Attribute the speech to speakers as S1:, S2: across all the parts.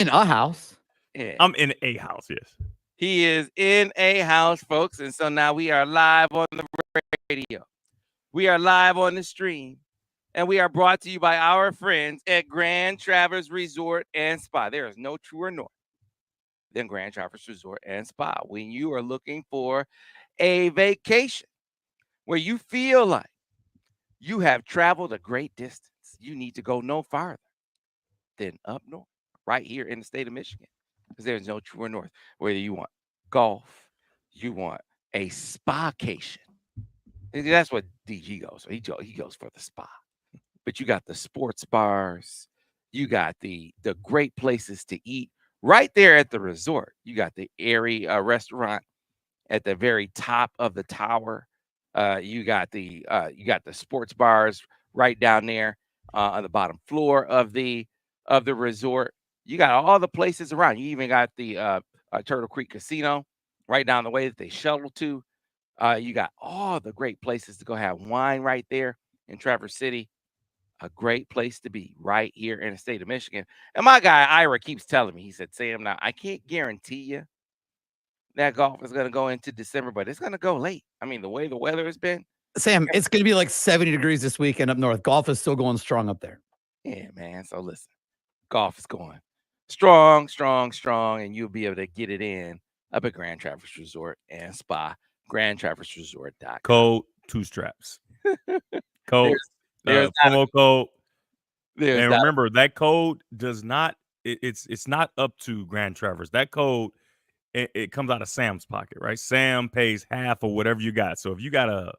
S1: In a house.
S2: Yeah.
S3: I'm in a house, yes.
S2: He is in a house, folks. And so now we are live on the radio. We are live on the stream. And we are brought to you by our friends at Grand Traverse Resort and Spa. There is no truer north than Grand Traverse Resort and Spa when you are looking for a vacation where you feel like you have traveled a great distance. You need to go no farther than up north, right here in the state of Michigan, because there's no truer north. Whether you want golf, you want a spacation. That's what DG goes. He goes for the spa. But you got the sports bars, you got the great places to eat right there at the resort. You got the Airy restaurant at the very top of the tower. You got the sports bars right down there on the bottom floor of the resort. You got all the places around. You even got the Turtle Creek Casino right down the way that they shuttle to. You got all the great places to go have wine right there in Traverse City. A great place to be right here in the state of Michigan. And my guy Ira keeps telling me, he said, Sam, now I can't guarantee you that golf is going to go into December, but it's going to go late. I mean, the way the weather has been.
S1: Sam, it's going to be like 70 degrees this weekend up north. Golf is still going strong up there.
S2: Yeah, man. So listen, golf is going strong, and you'll be able to get it in up at Grand Traverse Resort and Spa, grandtraverseresort.com.
S3: Code 2 straps. Code. Promo code. And remember, that code does not, it's not up to Grand Traverse. That code, it comes out of Sam's pocket, right? Sam pays half of whatever you got. So if you got a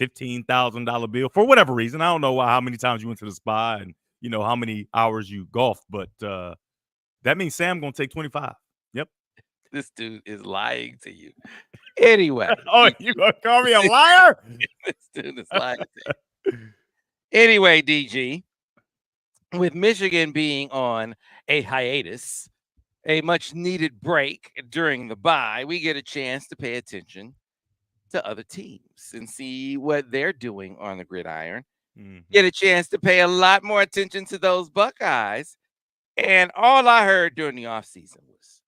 S3: $15,000 bill for whatever reason, I don't know how many times you went to the spa and you know how many hours you golfed, but that means Sam gonna take 25. Yep.
S2: This dude is lying to you. Anyway.
S3: Oh, you gonna call me a liar?
S2: This dude is lying to you. Anyway, DG, with Michigan being on a hiatus, a much needed break during the bye, we get a chance to pay attention to other teams and see what they're doing on the gridiron. Get a chance to pay a lot more attention to those Buckeyes. And all I heard during the offseason was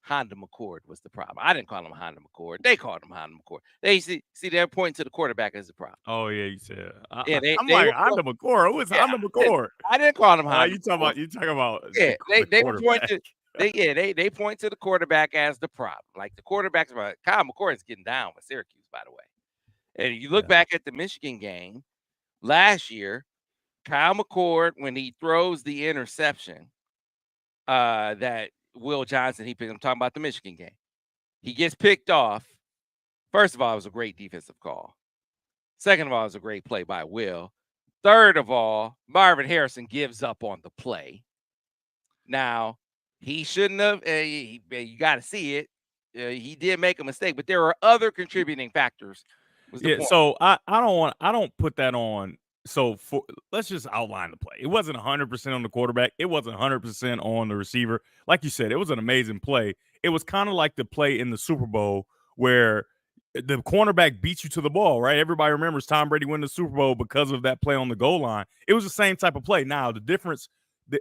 S2: Honda McCord was the problem. I didn't call him Honda McCord. They called him Honda McCord. They see they're pointing to the quarterback as the problem.
S3: Oh yeah, you said.
S2: I'm
S3: like Honda McCord. Who is Honda McCord?
S2: I didn't call him Honda.
S3: You talking about?
S2: Yeah, they point to they point to the quarterback as the problem. Like the quarterback's about Kyle McCord is getting down with Syracuse, by the way. And you look back at the Michigan game last year, Kyle McCord, when he throws the interception, that Will Johnson, I'm talking about the Michigan game. He gets picked off. First of all, it was a great defensive call. Second of all, it was a great play by Will. Third of all, Marvin Harrison gives up on the play. Now, he shouldn't have. You got to see it. He did make a mistake, but there are other contributing factors.
S3: So I don't put that on. So let's just outline the play. It wasn't 100% on the quarterback. It wasn't 100% on the receiver. Like you said, it was an amazing play. It was kind of like the play in the Super Bowl where the cornerback beats you to the ball, right? Everybody remembers Tom Brady winning the Super Bowl because of that play on the goal line. It was the same type of play. Now, the difference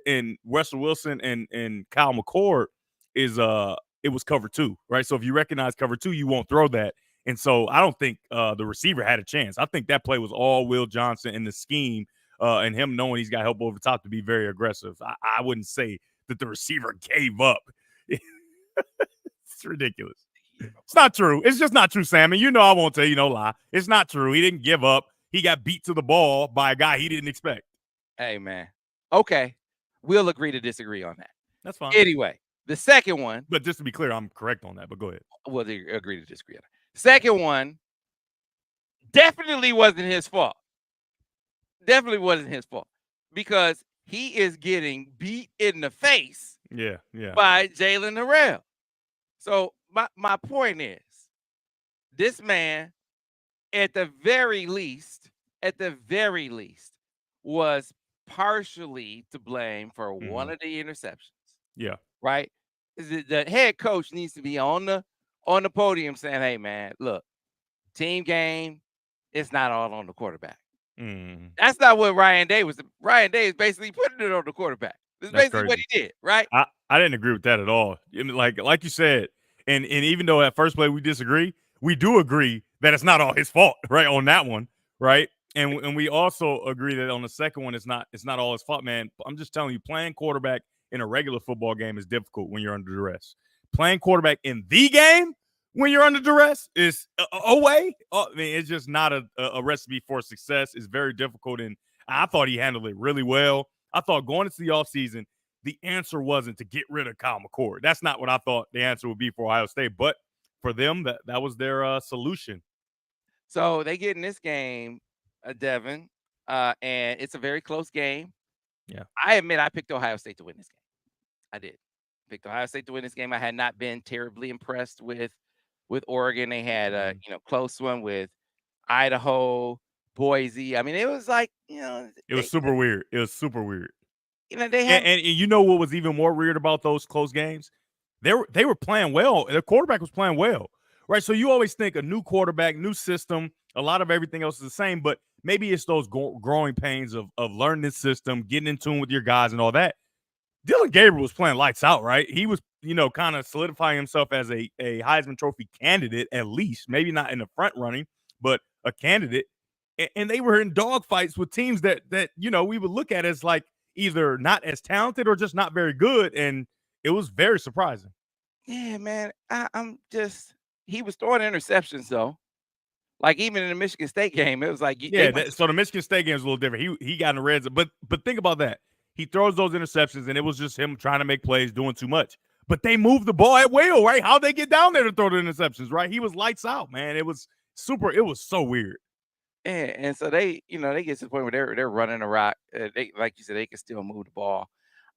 S3: in Russell Wilson and Kyle McCord is it was cover 2, right? So if you recognize cover 2, you won't throw that. And so I don't think the receiver had a chance. I think that play was all Will Johnson in the scheme and him knowing he's got help over the top to be very aggressive. I wouldn't say that the receiver gave up. It's ridiculous. It's not true. It's just not true, Sam. And you know I won't tell you no lie. It's not true. He didn't give up. He got beat to the ball by a guy he didn't expect.
S2: Hey, man. Okay. We'll agree to disagree on that.
S3: That's fine.
S2: Anyway, the second one.
S3: But just to be clear, I'm correct on that, but go ahead.
S2: We'll agree to disagree on that. Second one definitely wasn't his fault. Definitely wasn't his fault because he is getting beat in the face by Jalen Harrell. So my point is, this man, at the very least, was partially to blame for one of the interceptions.
S3: Yeah.
S2: Right? The head coach needs to be on the podium saying, hey, man, look, team game, it's not all on the quarterback. That's not what Ryan Day was. Ryan Day is basically putting it on the quarterback. That's
S3: That's
S2: basically what
S3: crazy.
S2: he did, right?
S3: I didn't agree with that at all. I mean, like you said, and even though at first play we disagree, we do agree that it's not all his fault, right? On that one, right? And we also agree that on the second one, it's not all his fault, man. I'm just telling you, playing quarterback in a regular football game is difficult when you're under duress. Playing quarterback in the game when you're under duress is a way. I mean, it's just not a recipe for success. It's very difficult, and I thought he handled it really well. I thought going into the offseason, the answer wasn't to get rid of Kyle McCord. That's not what I thought the answer would be for Ohio State, but for them, that was their solution.
S2: So they get in this game, Devin, and it's a very close game.
S3: Yeah.
S2: I admit I picked Ohio State to win this game. I did. Picked Ohio State to win this game. I had not been terribly impressed with Oregon. They had a close one with Idaho, Boise. I mean, it was like,
S3: It was super weird. It was super weird.
S2: They had
S3: and you know what was even more weird about those close games? They were playing well. Their quarterback was playing well, right? So you always think a new quarterback, new system, a lot of everything else is the same, but maybe it's those growing pains of learning this system, getting in tune with your guys and all that. Dylan Gabriel was playing lights out, right? He was, kind of solidifying himself as a Heisman Trophy candidate, at least. Maybe not in the front running, but a candidate. And they were in dogfights with teams that we would look at as like either not as talented or just not very good. And it was very surprising.
S2: Yeah, man. He was throwing interceptions though. Like even in the Michigan State game, it was like
S3: so the Michigan State game is a little different. He got in the red zone, but think about that. He throws those interceptions, and it was just him trying to make plays, doing too much. But they moved the ball at will, right? How'd they get down there to throw the interceptions, right? He was lights out, man. It was so weird.
S2: Yeah, and so they get to the point where they're running a rock. They, like you said, they can still move the ball.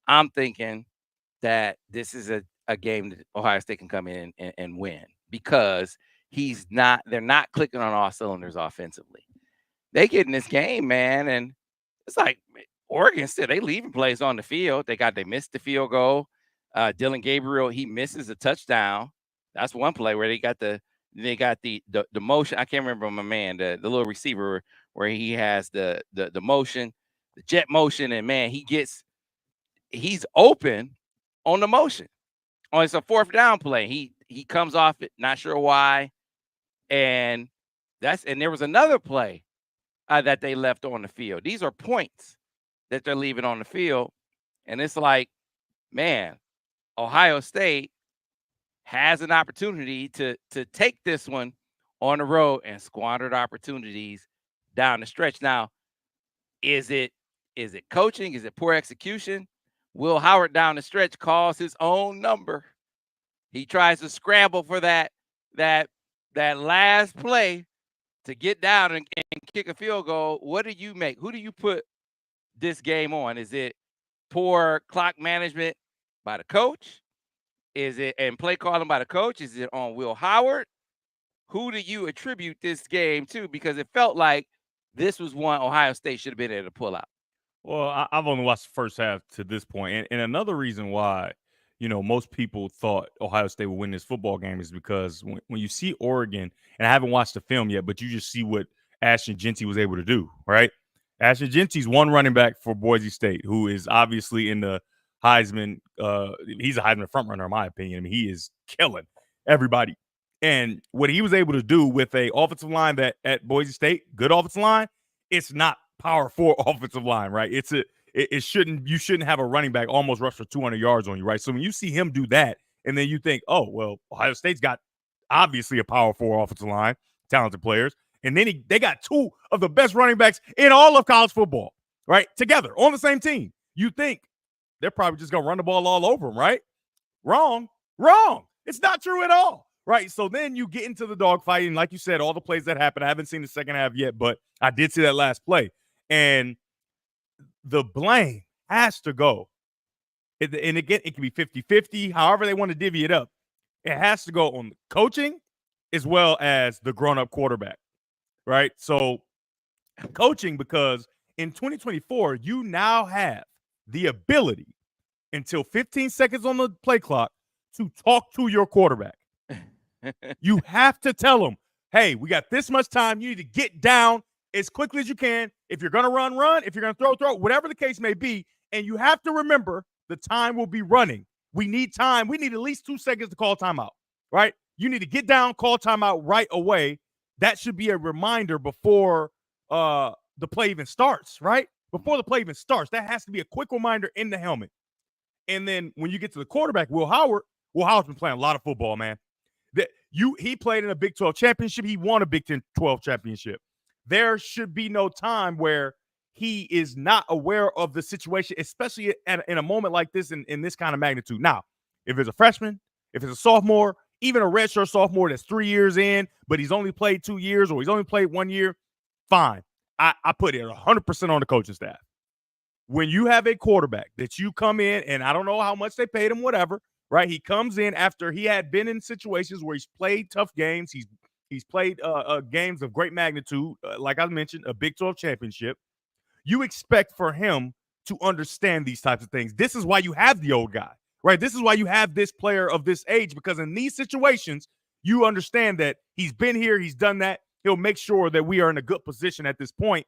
S2: I'm thinking that this is a game that Ohio State can come in and win because they're not clicking on all cylinders offensively. They get in this game, man, and it's like Oregon said they leaving plays on the field. They missed the field goal. Dylan Gabriel, he misses a touchdown. That's one play where they got the motion. I can't remember my man, the little receiver where he has the motion, the jet motion, and man, he's open on the motion. Oh, it's a fourth down play. He comes off it, not sure why. And there was another play that they left on the field. These are points that they're leaving on the field. And it's like, man, Ohio State has an opportunity to take this one on the road and squandered opportunities down the stretch. Now, is it coaching? Is it poor execution? Will Howard down the stretch calls his own number. He tries to scramble for that last play to get down and kick a field goal. What do you make? Who do you put this game on? Is it poor clock management by the coach? Is it and play calling by the coach? Is it on Will Howard? Who do you attribute this game to? Because it felt like this was one Ohio State should have been able to pull out.
S3: Well, I've only watched the first half to this point. And another reason why, most people thought Ohio State would win this football game is because when you see Oregon, and I haven't watched the film yet, but you just see what Ashton Jeanty was able to do, right? Ashton Jeanty's one running back for Boise State, who is obviously in the Heisman. He's a Heisman frontrunner, in my opinion. I mean, he is killing everybody. And what he was able to do with a offensive line that at Boise State, good offensive line, it's not power 4 offensive line, right? You shouldn't have a running back almost rush for 200 yards on you, right? So when you see him do that, and then you think, oh, well, Ohio State's got obviously a power 4 offensive line, talented players, and then they got 2 of the best running backs in all of college football, right? Together on the same team. You think they're probably just gonna run the ball all over them, right? Wrong. It's not true at all, right? So then you get into the dogfight, and like you said, all the plays that happened. I haven't seen the second half yet, but I did see that last play. And the blame has to go. And again, it can be 50-50, however they want to divvy it up. It has to go on the coaching as well as the grown-up quarterback, right? So coaching, because in 2024, you now have the ability until 15 seconds on the play clock to talk to your quarterback. You have to tell them, hey, we got this much time. You need to get down as quickly as you can. If you're going to run. If you're going to throw, whatever the case may be. And you have to remember the time will be running. We need time. We need at least 2 seconds to call timeout, right? You need to get down, call timeout right away. That should be a reminder before the play even starts, right? Before the play even starts, that has to be a quick reminder in the helmet. And then when you get to the quarterback, Will Howard's been playing a lot of football, man. He played in a Big 12 championship. He won a Big 12 championship. There should be no time where he is not aware of the situation, especially in a moment like this in this kind of magnitude. Now, if it's a freshman, if it's a sophomore, even a redshirt sophomore that's 3 years in, but he's only played 2 years or he's only played 1 year, fine. I put it 100% on the coaching staff. When you have a quarterback that you come in, and I don't know how much they paid him, whatever, right? He comes in after he had been in situations where he's played tough games. He's played games of great magnitude, like I mentioned, a Big 12 championship. You expect for him to understand these types of things. This is why you have the old guy, right? This is why you have this player of this age, because in these situations, you understand that he's been here, he's done that. He'll make sure that we are in a good position at this point,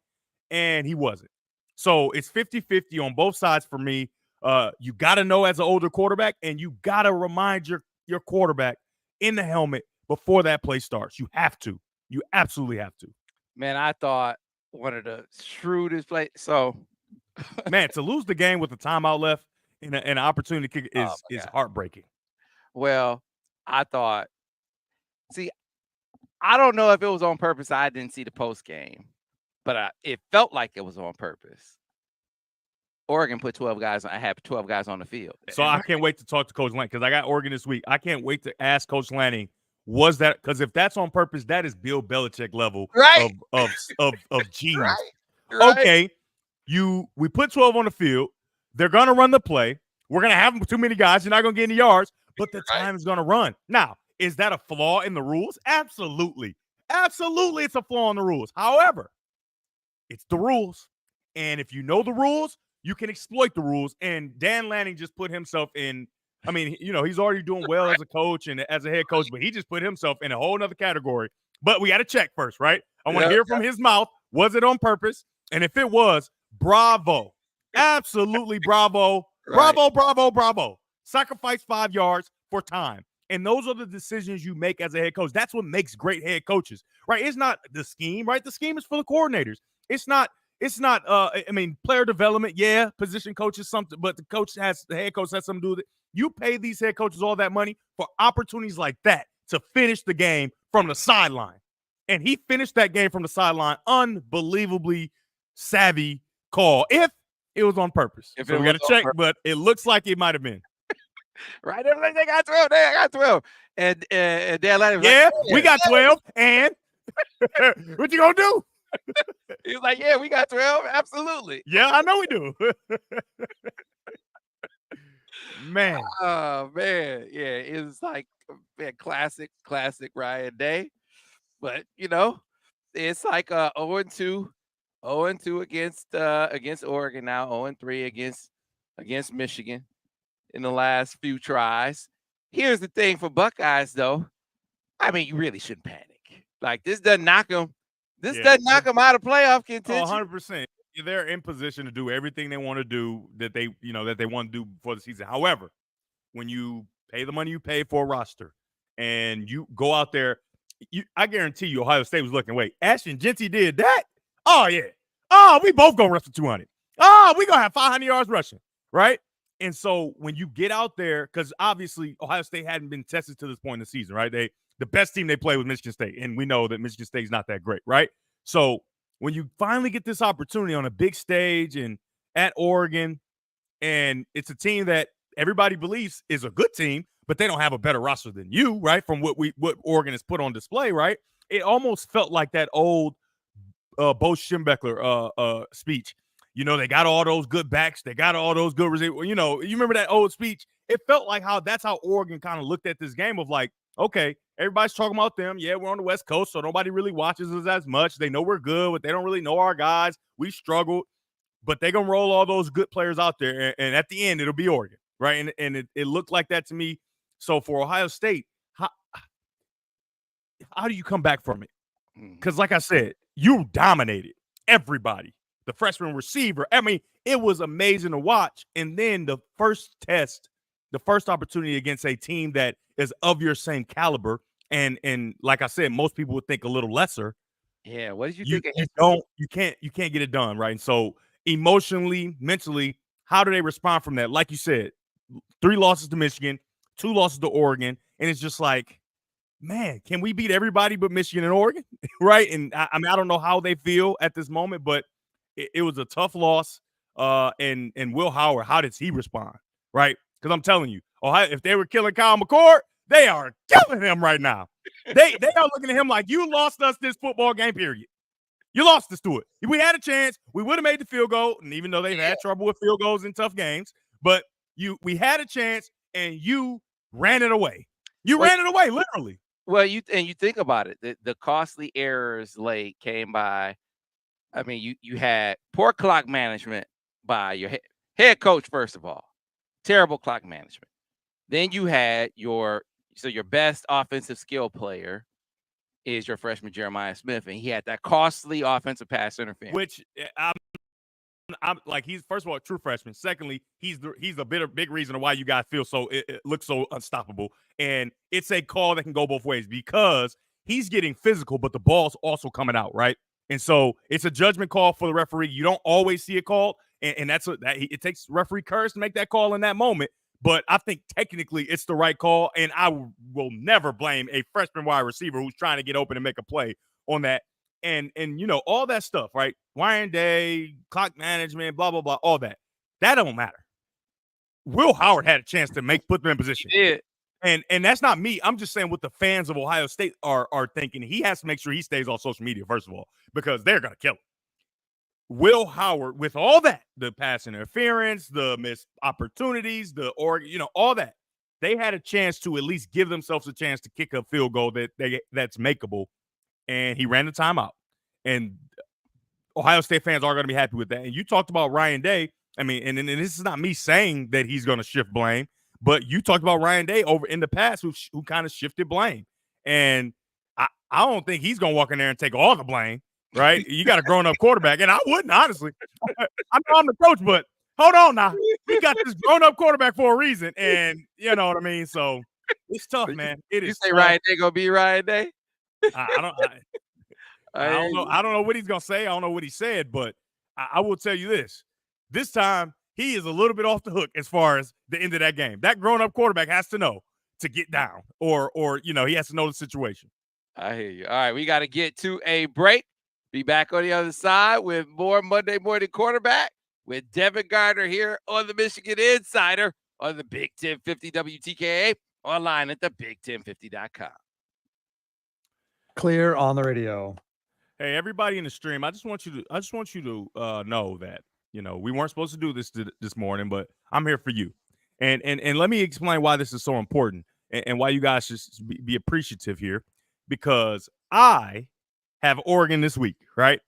S3: and he wasn't. So it's 50-50 on both sides for me. You got to know as an older quarterback, and you got to remind your quarterback in the helmet before that play starts. You have to. You absolutely have to.
S2: Man, I thought one of the shrewdest plays. So,
S3: man, to lose the game with a timeout left and an opportunity to kick is heartbreaking.
S2: Well, I thought, I don't know if it was on purpose. I didn't see the post game, but it felt like it was on purpose. Oregon put 12 guys. I had 12 guys on the field.
S3: So I can't wait to talk to Coach Lanning because I got Oregon this week. I can't wait to ask Coach Lanning, was that, because if that's on purpose, that is Bill Belichick level of genius.
S2: Right.
S3: Okay, we put 12 on the field. They're gonna run the play. We're gonna have too many guys. You're not gonna get any yards, but the time is gonna run. Now, is that a flaw in the rules? Absolutely. Absolutely, it's a flaw in the rules. However, it's the rules. And if you know the rules, you can exploit the rules. And Dan Lanning just put himself in, I mean, he's already doing well as a coach and as a head coach, but he just put himself in a whole nother category. But we got to check first, right? I want to hear from his mouth. Was it on purpose? And if it was, bravo. Absolutely bravo. Bravo, bravo, bravo. Sacrifice 5 yards for time. And those are the decisions you make as a head coach. That's what makes great head coaches, right? It's not the scheme, right? The scheme is for the coordinators. It's not, player development, yeah, position coach is something, but the head coach has something to do with it. You pay these head coaches all that money for opportunities like that to finish the game from the sideline. And he finished that game from the sideline. Unbelievably savvy call. If it was on purpose. So we got to check, but it looks like it might have been.
S2: Right? They're like, they got 12. They got 12. And Dan Lanning was
S3: like, we got 12. And what you gonna do?
S2: He was like, yeah, we got 12. Absolutely.
S3: Yeah, I know we do. Man.
S2: Oh, man. Yeah, it was like classic Ryan Day. But, it's like 0-2 against Oregon now, 0-3 against Michigan in the last few tries. Here's the thing for Buckeyes, though. I mean, you really shouldn't panic. Like, this doesn't knock them. This doesn't knock them out of playoff contention.
S3: 100%. They're in position to do everything they want to do that they want to do before the season. However, when you pay the money you pay for a roster and you go out there, I guarantee you Ohio State was looking, wait, Ashton Jeanty did that? Oh, yeah. Oh, we both going to rush for 200. Oh, we going to have 500 yards rushing, right? And so when you get out there, because obviously Ohio State hadn't been tested to this point in the season, right? The best team they played was Michigan State, and we know that Michigan State is not that great, right? So when you finally get this opportunity on a big stage and at Oregon, and it's a team that everybody believes is a good team, but they don't have a better roster than you, right? From what Oregon has put on display, right? It almost felt like that old Bo Schembechler speech. They got all those good backs. They got all those good receivers. You remember that old speech? It felt like that's how Oregon kind of looked at this game of like, okay, everybody's talking about them. Yeah, we're on the West Coast, so nobody really watches us as much. They know we're good, but they don't really know our guys. We struggled, but they're going to roll all those good players out there. And at the end, it'll be Oregon, right? And it looked like that to me. So for Ohio State, how do you come back from it? Because like I said, you dominated everybody. the freshman receiver. I mean, it was amazing to watch. And then the first test, the first opportunity against a team that is of your same caliber, and like I said, most people would think a little lesser.
S2: Yeah, what did you think?
S3: You can't get it done, right? And so emotionally, mentally, how do they respond from that? Like you said, 3 losses to Michigan, 2 losses to Oregon, and it's just like, man, can we beat everybody but Michigan and Oregon, right? And I mean, I don't know how they feel at this moment, but it was a tough loss. And Will Howard, how does he respond, right? Because I'm telling you, Ohio, if they were killing Kyle McCord, they are killing him right now. They are looking at him like, you lost us this football game, period. You lost us to it. If we had a chance, we would have made the field goal. And even though they've had trouble with field goals in tough games, but we had a chance and you ran it away. You ran it away, literally.
S2: Well, you think about it. The costly errors late came by. I mean, you had poor clock management by your head coach, first of all. Terrible clock management. Then you had your best offensive skill player is your freshman Jeremiah Smith, and he had that costly offensive pass interference.
S3: Which I'm like, he's first of all a true freshman. Secondly, he's a big reason why you guys feel so it looks so unstoppable. And it's a call that can go both ways because he's getting physical, but the ball's also coming out, right? And so it's a judgment call for the referee. You don't always see it called, and it takes referee courage to make that call in that moment. But I think technically it's the right call, and I will never blame a freshman wide receiver who's trying to get open and make a play on that. And all that stuff, right? Ryan Day, clock management, blah, blah, blah, all that. That don't matter. Will Howard had a chance to put them in position.
S2: Yeah.
S3: And that's not me. I'm just saying what the fans of Ohio State are thinking. He has to make sure he stays on social media, first of all, because they're going to kill him. Will Howard, with all that, the pass interference, the missed opportunities, all that, they had a chance to at least give themselves a chance to kick a field goal that's makeable, and he ran the timeout. And Ohio State fans are going to be happy with that. And you talked about Ryan Day. I mean, and this is not me saying that he's going to shift blame, but you talked about Ryan Day over in the past who kind of shifted blame. And I don't think he's going to walk in there and take all the blame. Right? You got a grown-up quarterback, and I wouldn't, honestly. I know I'm the coach, but hold on now. We got this grown-up quarterback for a reason, and you know what I mean? So it's tough, man. It is.
S2: You say Ryan Day gonna be Ryan Day?
S3: I don't know. I don't know what he's gonna say. I don't know what he said, but I will tell you this. This time, he is a little bit off the hook as far as the end of that game. That grown-up quarterback has to know to get down, or he has to know the situation.
S2: I hear you. All right, we got to get to a break. Be back on the other side with more Monday Morning Quarterback with Devin Gardner here on the Michigan Insider on the Big 1050 WTKA, online at the big1050.com.
S1: Clear on the radio.
S3: Hey, everybody in the stream, I just want you to know that we weren't supposed to do this morning, but I'm here for you, and let me explain why this is so important and why you guys should be appreciative here, because I have Oregon this week, right?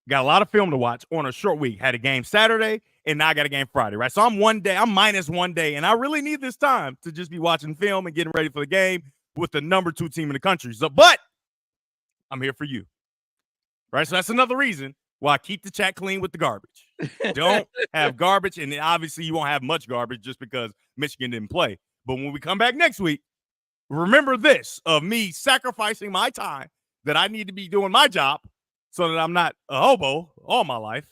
S3: Got a lot of film to watch on a short week. Had a game Saturday, and now I got a game Friday, right? So I'm minus 1 day, and I really need this time to just be watching film and getting ready for the game with the number 2 team in the country. So, but I'm here for you, right? So that's another reason why I keep the chat clean with the garbage. Don't have garbage, and obviously you won't have much garbage just because Michigan didn't play. But when we come back next week, remember this of me sacrificing my time that I need to be doing my job so that I'm not a hobo all my life.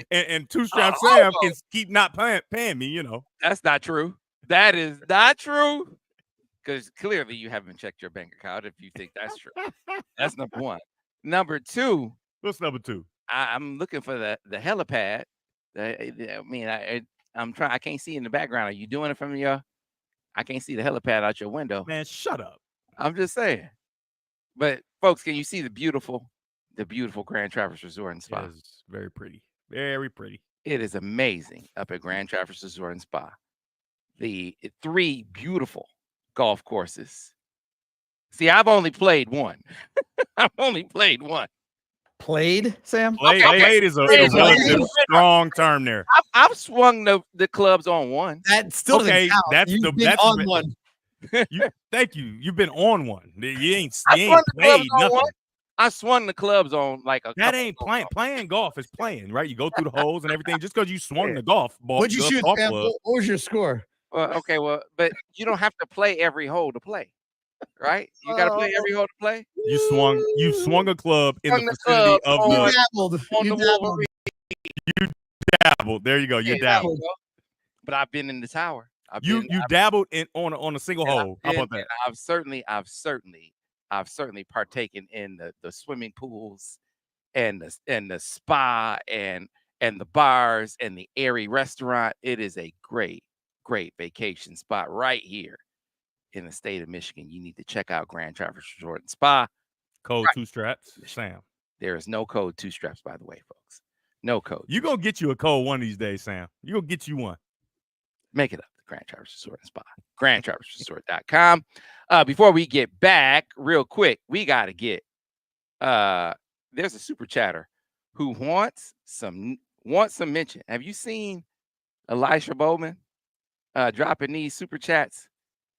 S3: and Two-Strap Sam can keep not paying me,
S2: That's not true. That is not true. Because clearly you haven't checked your bank account if you think that's true. That's number 1. Number 2.
S3: What's number 2?
S2: I'm looking for the helipad. I'm trying. I can't see in the background. Are you doing it from your? I can't see the helipad out your window.
S3: Man, shut up.
S2: I'm just saying. But folks, can you see the beautiful Grand Traverse Resort and Spa?
S3: It is very pretty. Very pretty.
S2: It is amazing up at Grand Traverse Resort and Spa. The 3 beautiful golf courses. See, I've only played one. I've only played one.
S1: Played, Sam?
S3: Played is a relative strong term there.
S2: I've swung the clubs on one.
S1: That still doesn't count. That's on one.
S3: Thank you. You've been on one. You ain't played nothing.
S2: I swung the clubs on like a.
S3: That ain't playing. Playing golf is playing, right? You go through the holes and everything. Just because you swung
S2: Yeah.
S3: the golf ball,
S1: What'd you shoot,
S3: golf
S1: Sam?
S3: club.
S1: What was your score?
S2: Well, okay, well, but you don't have to play every hole to play, right? You got to play every hole to play.
S3: You swung a club in
S2: Swung
S3: the
S2: the
S3: vicinity
S2: club
S3: of
S1: You
S3: the.
S1: dabbled.
S2: On
S1: You
S2: the
S1: dabbled.
S2: Wolverine.
S3: Dabbled. There you go. You
S2: Yeah, there you
S3: dabbled.
S2: go. But I've been in the tower.
S3: You dabbled in on a single hole. How about that?
S2: And I've certainly partaken in the swimming pools and the spa and the bars and the airy restaurant. It is a great vacation spot right here in the state of Michigan. You need to check out Grand Traverse Resort and Spa.
S3: Code 2 straps, Sam.
S2: There is no code 2 straps, by the way, folks. No code.
S3: You gonna get you a code one of these days, Sam. You gonna get you one.
S2: Make it up. Grand Traverse Resort and Spa. GrandTraverseResort.com. Before we get back, real quick, we got to get. There's a super chatter who wants some mention. Have you seen Elisha Bowman dropping these super chats?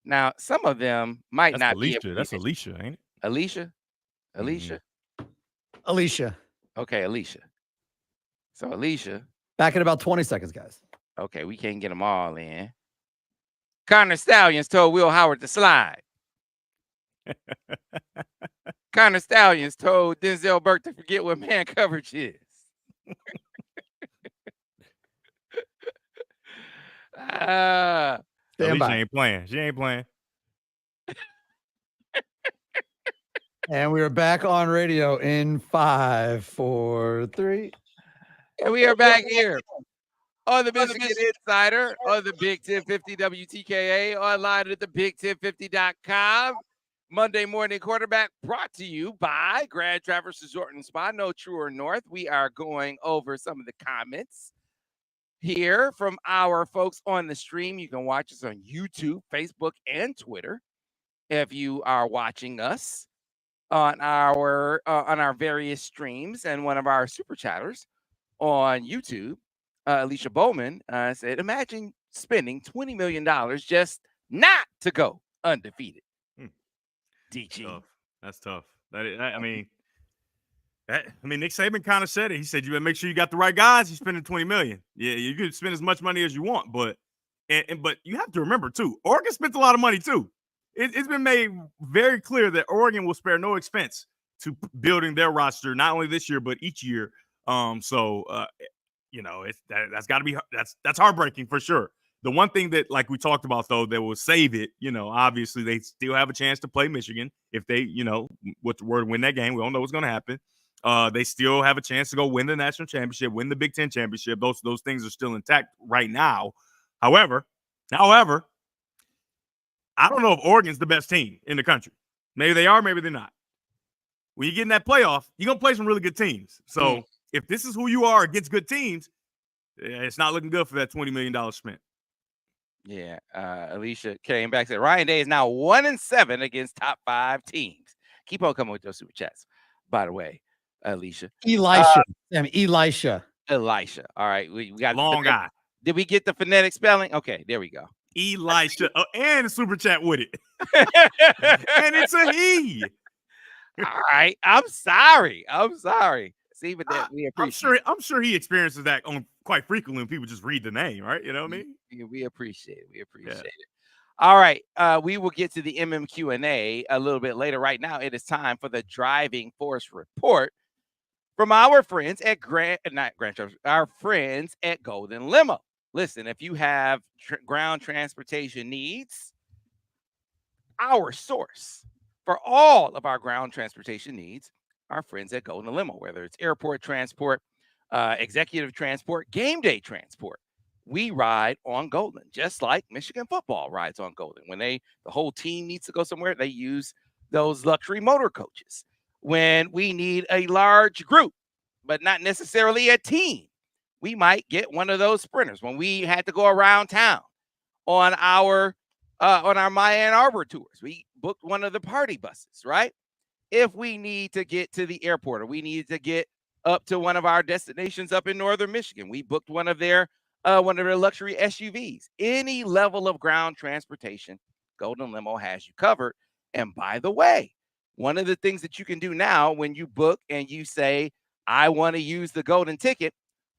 S2: Now, some of them might not be.
S3: That's Alicia, ain't it?
S2: Alicia.
S1: Alicia.
S2: Okay, Alicia. So Alicia.
S1: Back in about 20 seconds, guys.
S2: Okay, we can't get them all in. Connor Stallions told Will Howard to slide. Connor Stallions told Denzel Burke to forget what man coverage is.
S3: Alicia ain't playing. She ain't playing.
S1: And we are back on radio in 5, 4, 3.
S2: And we are back here on the Michigan Insider, on the Big 1050 WTKA, online at the Big1050.com. Monday morning quarterback brought to you by Grand Traverse Resort and Spa. No truer north. We are going over some of the comments here from our folks on the stream. You can watch us on YouTube, Facebook, and Twitter if you are watching us on our various streams. And one of our super chatters on YouTube, Alicia Bowman, said, imagine spending $20 million just not to go undefeated. DG.
S3: Tough. That's tough. I mean, Nick Saban kind of said it. He said, you better make sure you got the right guys. You're spending $20 million. Yeah, you could spend as much money as you want, but you have to remember, too, Oregon spent a lot of money, too. It's been made very clear that Oregon will spare no expense to building their roster, not only this year, but each year. That's got to be that's heartbreaking for sure. The one thing that, like we talked about, though, that will save it, obviously they still have a chance to play Michigan if they, with the word win that game. We don't know what's going to happen. They still have a chance to go win the national championship, win the Big Ten championship. Those things are still intact right now. However, I don't know if Oregon's the best team in the country. Maybe they are, maybe they're not. When you get in that playoff, you're going to play some really good teams. So if this is who you are against good teams, it's not looking good for that $20 million spent.
S2: Yeah, Alicia came back and said Ryan Day is now 1-7 against top 5 teams. Keep on coming with those super chats, by the way, Alicia.
S1: Elisha.
S2: All right, we got
S3: long guy.
S2: Did we get the phonetic spelling? Okay, there we go.
S3: Elisha, and a super chat with it, and it's a he.
S2: All right, I'm sorry. See, but that we appreciate.
S3: I'm sure he experiences that on quite frequently when people just read the name, right? You know what I mean?
S2: We appreciate it. It. All right, we will get to the MMQA a little bit later. Right now, it is time for the driving force report from our friends at our friends at Golden Limo. Listen, if you have ground transportation needs, our source for all of our ground transportation needs, our friends at Golden Limo, whether it's airport transport, executive transport, game day transport, we ride on Golden, just like Michigan football rides on Golden. When the whole team needs to go somewhere, they use those luxury motor coaches. When we need a large group, but not necessarily a team, we might get one of those sprinters. When we had to go around town on our My Ann Arbor tours, we booked one of the party buses, right? If we need to get to the airport or we need to get up to one of our destinations up in northern Michigan, we booked one of their luxury SUVs. Any level of ground transportation, Golden Limo has you covered. And by the way, one of the things that you can do now when you book and you say, I want to use the golden ticket,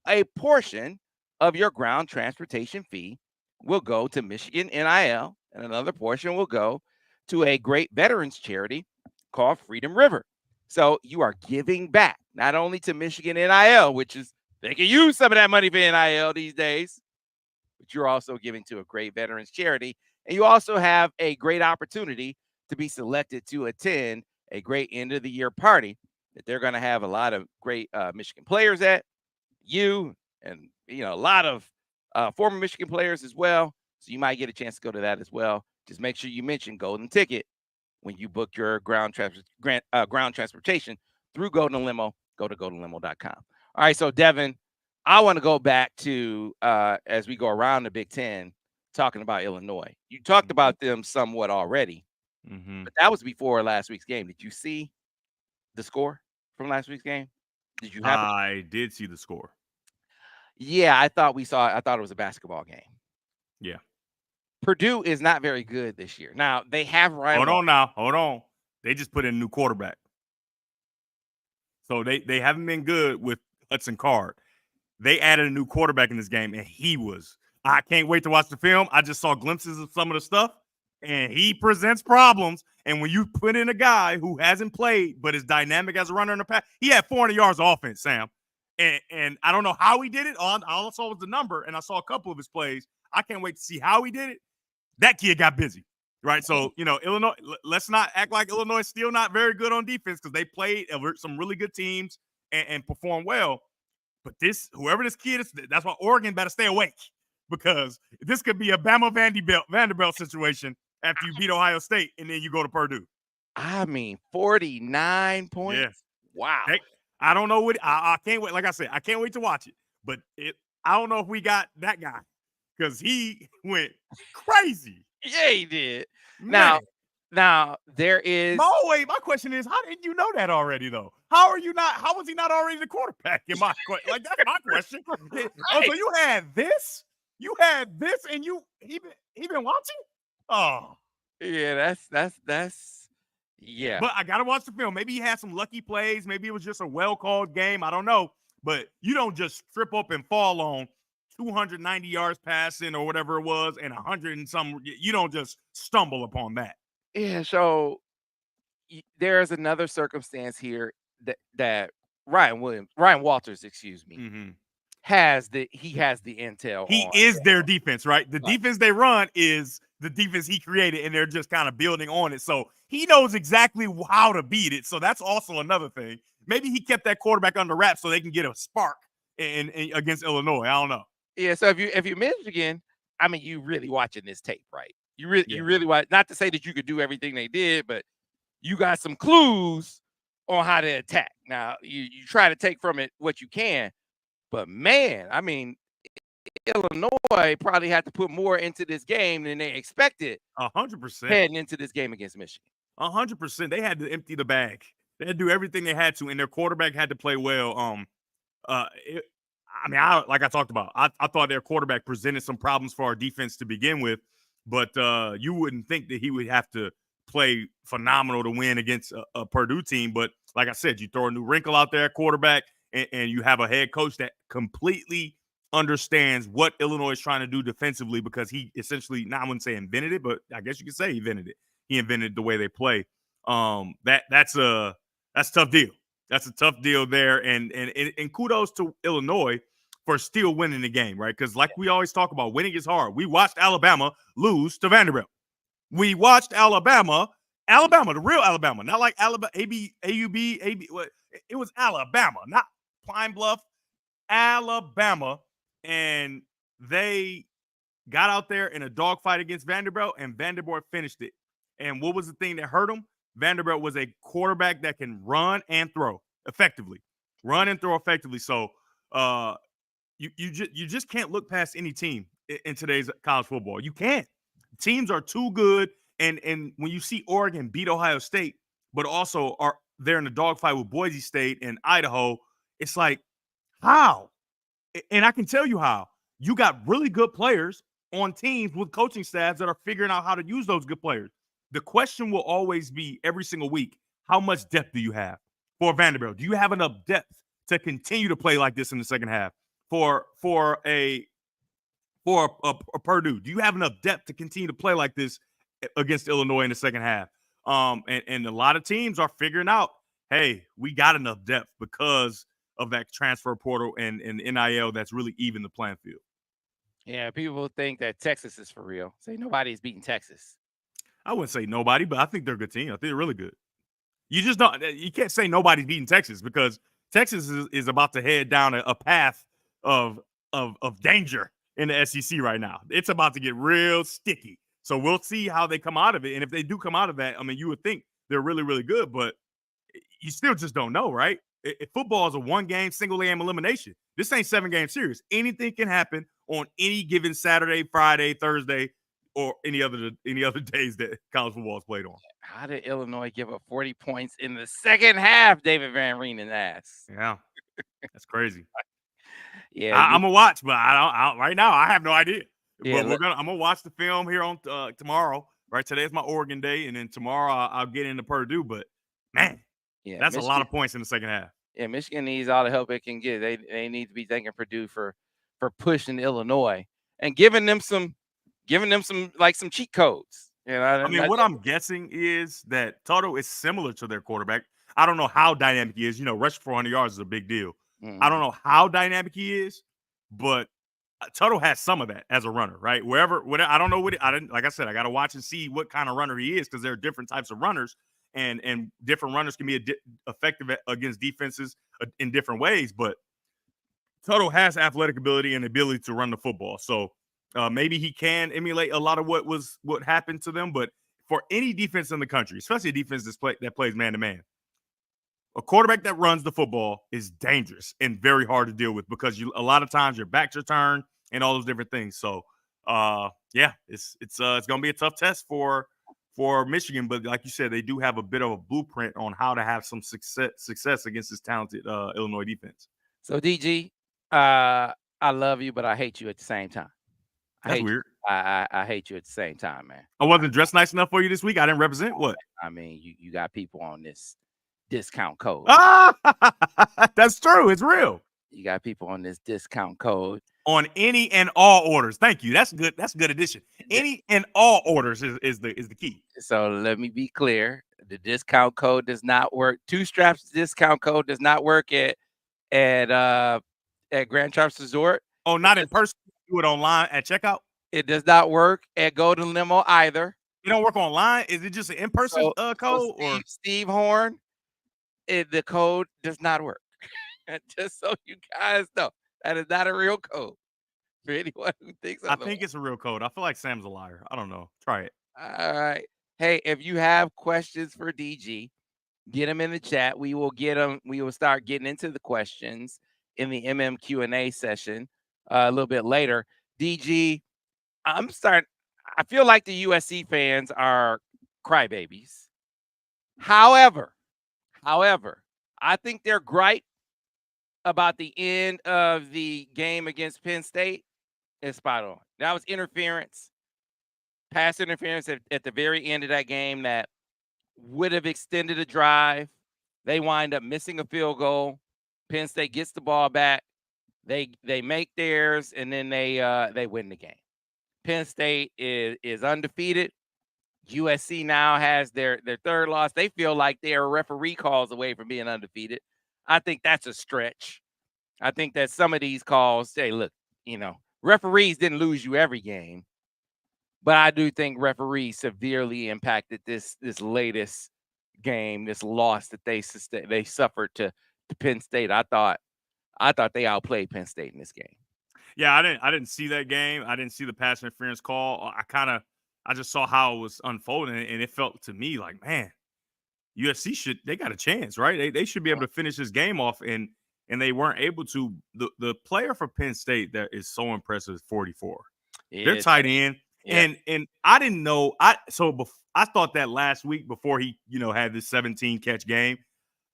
S2: a portion of your ground transportation fee will go to Michigan NIL, and another portion will go to a great veterans charity called Freedom River. So you are giving back not only to Michigan NIL, which is they can use some of that money for NIL these days, but you're also giving to a great veterans charity. And you also have a great opportunity to be selected to attend a great end of the year party that they're going to have a lot of great Michigan players at, you and a lot of former Michigan players as well. So you might get a chance to go to that as well. Just make sure you mention golden ticket when you book your ground transportation through Golden Limo. Go to goldenlimo.com. All right, so Devin, I want to go back to as we go around the Big Ten, talking about Illinois. You talked about them somewhat already, but that was before last week's game. Did you see the score from last week's game? Did you have it?
S3: I did see the score.
S2: Yeah, I thought it was a basketball game.
S3: Yeah.
S2: Purdue is not very good this year. Now, they have Ryan.
S3: Hold on. They just put in a new quarterback. So they haven't been good with Hudson Card. They added a new quarterback in this game, and I can't wait to watch the film. I just saw glimpses of some of the stuff, and he presents problems. And when you put in a guy who hasn't played but is dynamic as a runner in the past, he had 400 yards of offense, Sam. And I don't know how he did it. All I saw was the number, and I saw a couple of his plays. I can't wait to see how he did it. That kid got busy, right? So, Illinois, let's not act like Illinois is still not very good on defense because they played some really good teams and performed well. But whoever this kid is, that's why Oregon better stay awake because this could be a Bama Vanderbilt situation after you beat Ohio State and then you go to Purdue.
S2: 49 points.
S3: Yeah.
S2: Wow.
S3: Hey, I don't know what I can't wait. Like I said, I can't wait to watch it. But I don't know if we got that guy because he went crazy.
S2: Yeah, he did.
S3: Man.
S2: Now there is.
S3: My question is, how didn't you know that already though? How was he not already the quarterback? That's my question. Right. Oh, so you had this, and he been watching? Oh,
S2: yeah, that's yeah.
S3: But I gotta watch the film. Maybe he had some lucky plays. Maybe it was just a well-called game. I don't know. But you don't just trip up and fall on 290 yards passing or whatever it was, and 100 and some. You don't just stumble upon that.
S2: Yeah, so there's another circumstance here that Ryan Walters, has the intel.
S3: He is their defense, right? The defense they run is the defense he created, and they're just kind of building on it. So he knows exactly how to beat it. So that's also another thing. Maybe he kept that quarterback under wraps so they can get a spark in against Illinois. I don't know.
S2: Yeah, so if you're Michigan, you really watching this tape, right? You really want, not to say that you could do everything they did, but you got some clues on how to attack. Now, you try to take from it what you can, but man, Illinois probably had to put more into this game than they expected.
S3: 100%
S2: heading into this game against Michigan.
S3: 100%. They had to empty the bag. They had to do everything they had to, and their quarterback had to play well. Like I talked about, I thought their quarterback presented some problems for our defense to begin with. But you wouldn't think that he would have to play phenomenal to win against a Purdue team. But like I said, you throw a new wrinkle out there at quarterback, and you have a head coach that completely understands what Illinois is trying to do defensively because he essentially, I wouldn't say invented it, but I guess you could say he invented it. He invented the way they play. That's a tough deal. That's a tough deal there. And kudos to Illinois for still winning the game, right? Because like we always talk about, winning is hard. We watched Alabama lose to Vanderbilt. We watched Alabama, the real Alabama, not like Alabama, AUB. It was Alabama, not Pine Bluff, Alabama. And they got out there in a dogfight against Vanderbilt, and Vanderbilt finished it. And what was the thing that hurt them? Vanderbilt was a quarterback that can run and throw effectively. So you just can't look past any team in today's college football. You can't. Teams are too good. And when you see Oregon beat Ohio State, but also they're in a dogfight with Boise State and Idaho, it's like, how? And I can tell you how. You got really good players on teams with coaching staffs that are figuring out how to use those good players. The question will always be every single week, how much depth do you have for Vanderbilt? Do you have enough depth to continue to play like this in the second half? For a Purdue, do you have enough depth to continue to play like this against Illinois in the second half? And a lot of teams are figuring out, hey, we got enough depth because of that transfer portal and NIL that's really even the playing field.
S2: Yeah, people think that Texas is for real. Say nobody's beating Texas.
S3: I wouldn't say nobody, but I think they're a good team. I think they're really good. You just don't. You can't say nobody's beating Texas because Texas is about to head down a path of danger in the SEC right now. It's about to get real sticky. So we'll see how they come out of it. And if they do come out of that, I mean, you would think they're really, really good, but you still just don't know, right? Football is a one-game, single-game elimination. This ain't 7-game series. Anything can happen on any given Saturday, Friday, Thursday, or any other days that college football is played on.
S2: How did Illinois give up 40 points in the second half? David Van Reenen asks.
S3: Yeah, that's crazy.
S2: Yeah,
S3: I'm gonna watch, but I don't right now. I have no idea.
S2: Yeah,
S3: but I'm gonna watch the film here on tomorrow. Right, today's my Oregon day, and then tomorrow I'll get into Purdue. But man,
S2: yeah,
S3: that's
S2: Michigan,
S3: a lot of points in the second half.
S2: Yeah, Michigan needs all the help it can get. They need to be thanking Purdue for pushing Illinois and giving them some like some cheat codes. You know,
S3: I mean, what I'm guessing is that Tuttle is similar to their quarterback. I don't know how dynamic he is. You know, rushing for 100 yards is a big deal.
S2: Mm-hmm.
S3: I don't know how dynamic he is, but Tuttle has some of that as a runner, right? Whatever I don't know what I didn't, like I said, I got to watch and see what kind of runner he is because there are different types of runners, and different runners can be effective against defenses in different ways. But Tuttle has athletic ability and ability to run the football, so maybe he can emulate a lot of what happened to them. But for any defense in the country, especially a defense that plays man to man, a quarterback that runs the football is dangerous and very hard to deal with because a lot of times your back's your turn and all those different things. So, yeah, it's going to be a tough test for Michigan. But like you said, they do have a bit of a blueprint on how to have some success against this talented Illinois defense.
S2: So, DG, I love you, but I hate you at the same time.
S3: That's weird.
S2: I hate you at the same time, man.
S3: I wasn't dressed nice enough for you this week. I didn't represent what?
S2: I mean, you got people on this discount code.
S3: That's true. It's real.
S2: You got people on this discount code
S3: on any and all orders. Thank you. That's good. That's a good addition. Any and all orders is the key.
S2: So let me be clear. The discount code does not work. Two Straps discount code does not work at Grand Traverse Resort.
S3: Oh, not in person. Do it online at checkout.
S2: It does not work at Golden Limo either.
S3: You don't work online? Is it just an in-person code?
S2: Or Steve Horn? The code does not work. Just so you guys know, that is not a real code. For anyone who thinks
S3: I think it's a real code. I feel like Sam's a liar. I don't know. Try it.
S2: All right. Hey, if you have questions for DG, get them in the chat. We will get them. We will start getting into the questions in the Q&A session a little bit later. DG, I feel like the USC fans are crybabies. However, I think they're gripe about the end of the game against Penn State is spot on. That was interference, pass interference at the very end of that game that would have extended a drive. They wind up missing a field goal. Penn State gets the ball back. They make theirs, and then they win the game. Penn State is undefeated. USC now has their third loss. They feel like they are referee calls away from being undefeated. I think that's a stretch. I think that some of these calls say, look, referees didn't lose you every game, but I do think referees severely impacted this latest game, this loss that they suffered to Penn State. I thought they outplayed Penn State in this game.
S3: Yeah, I didn't see that game. I didn't see the pass interference call. I just saw how it was unfolding, and it felt to me like, man, USC they got a chance, right? They should be able to finish this game off, and they weren't able to. The player for Penn State that is so impressive is 44. They're tight end, and I didn't know. I thought that last week before he had this 17 catch game.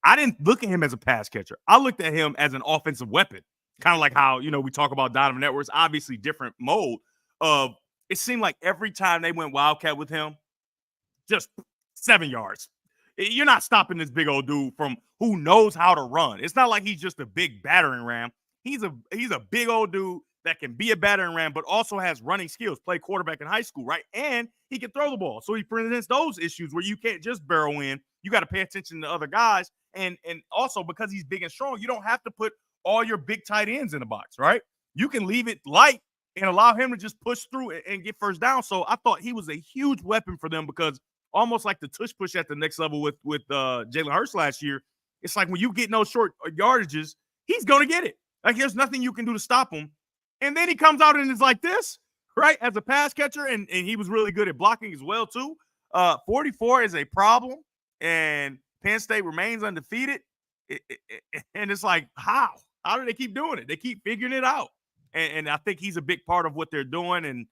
S3: I didn't look at him as a pass catcher. I looked at him as an offensive weapon, kind of like how we talk about Donovan Edwards. Obviously, different mode of. It seemed like every time they went Wildcat with him, just 7 yards. You're not stopping this big old dude from who knows how to run. It's not like he's just a big battering ram. He's a big old dude that can be a battering ram, but also has running skills, play quarterback in high school, right? And he can throw the ball. So he presents those issues where you can't just barrel in. You got to pay attention to other guys. And also because he's big and strong, you don't have to put all your big tight ends in the box, right? You can leave it light and allow him to just push through and get first down. So I thought he was a huge weapon for them because almost like the tush push at the next level with Jalen Hurts last year, it's like when you get those short yardages, he's going to get it. Like there's nothing you can do to stop him. And then he comes out and is like this, right, as a pass catcher, and he was really good at blocking as well, too. 44 is a problem, and Penn State remains undefeated. And it's like, how? How do they keep doing it? They keep figuring it out. And I think he's a big part of what they're doing. And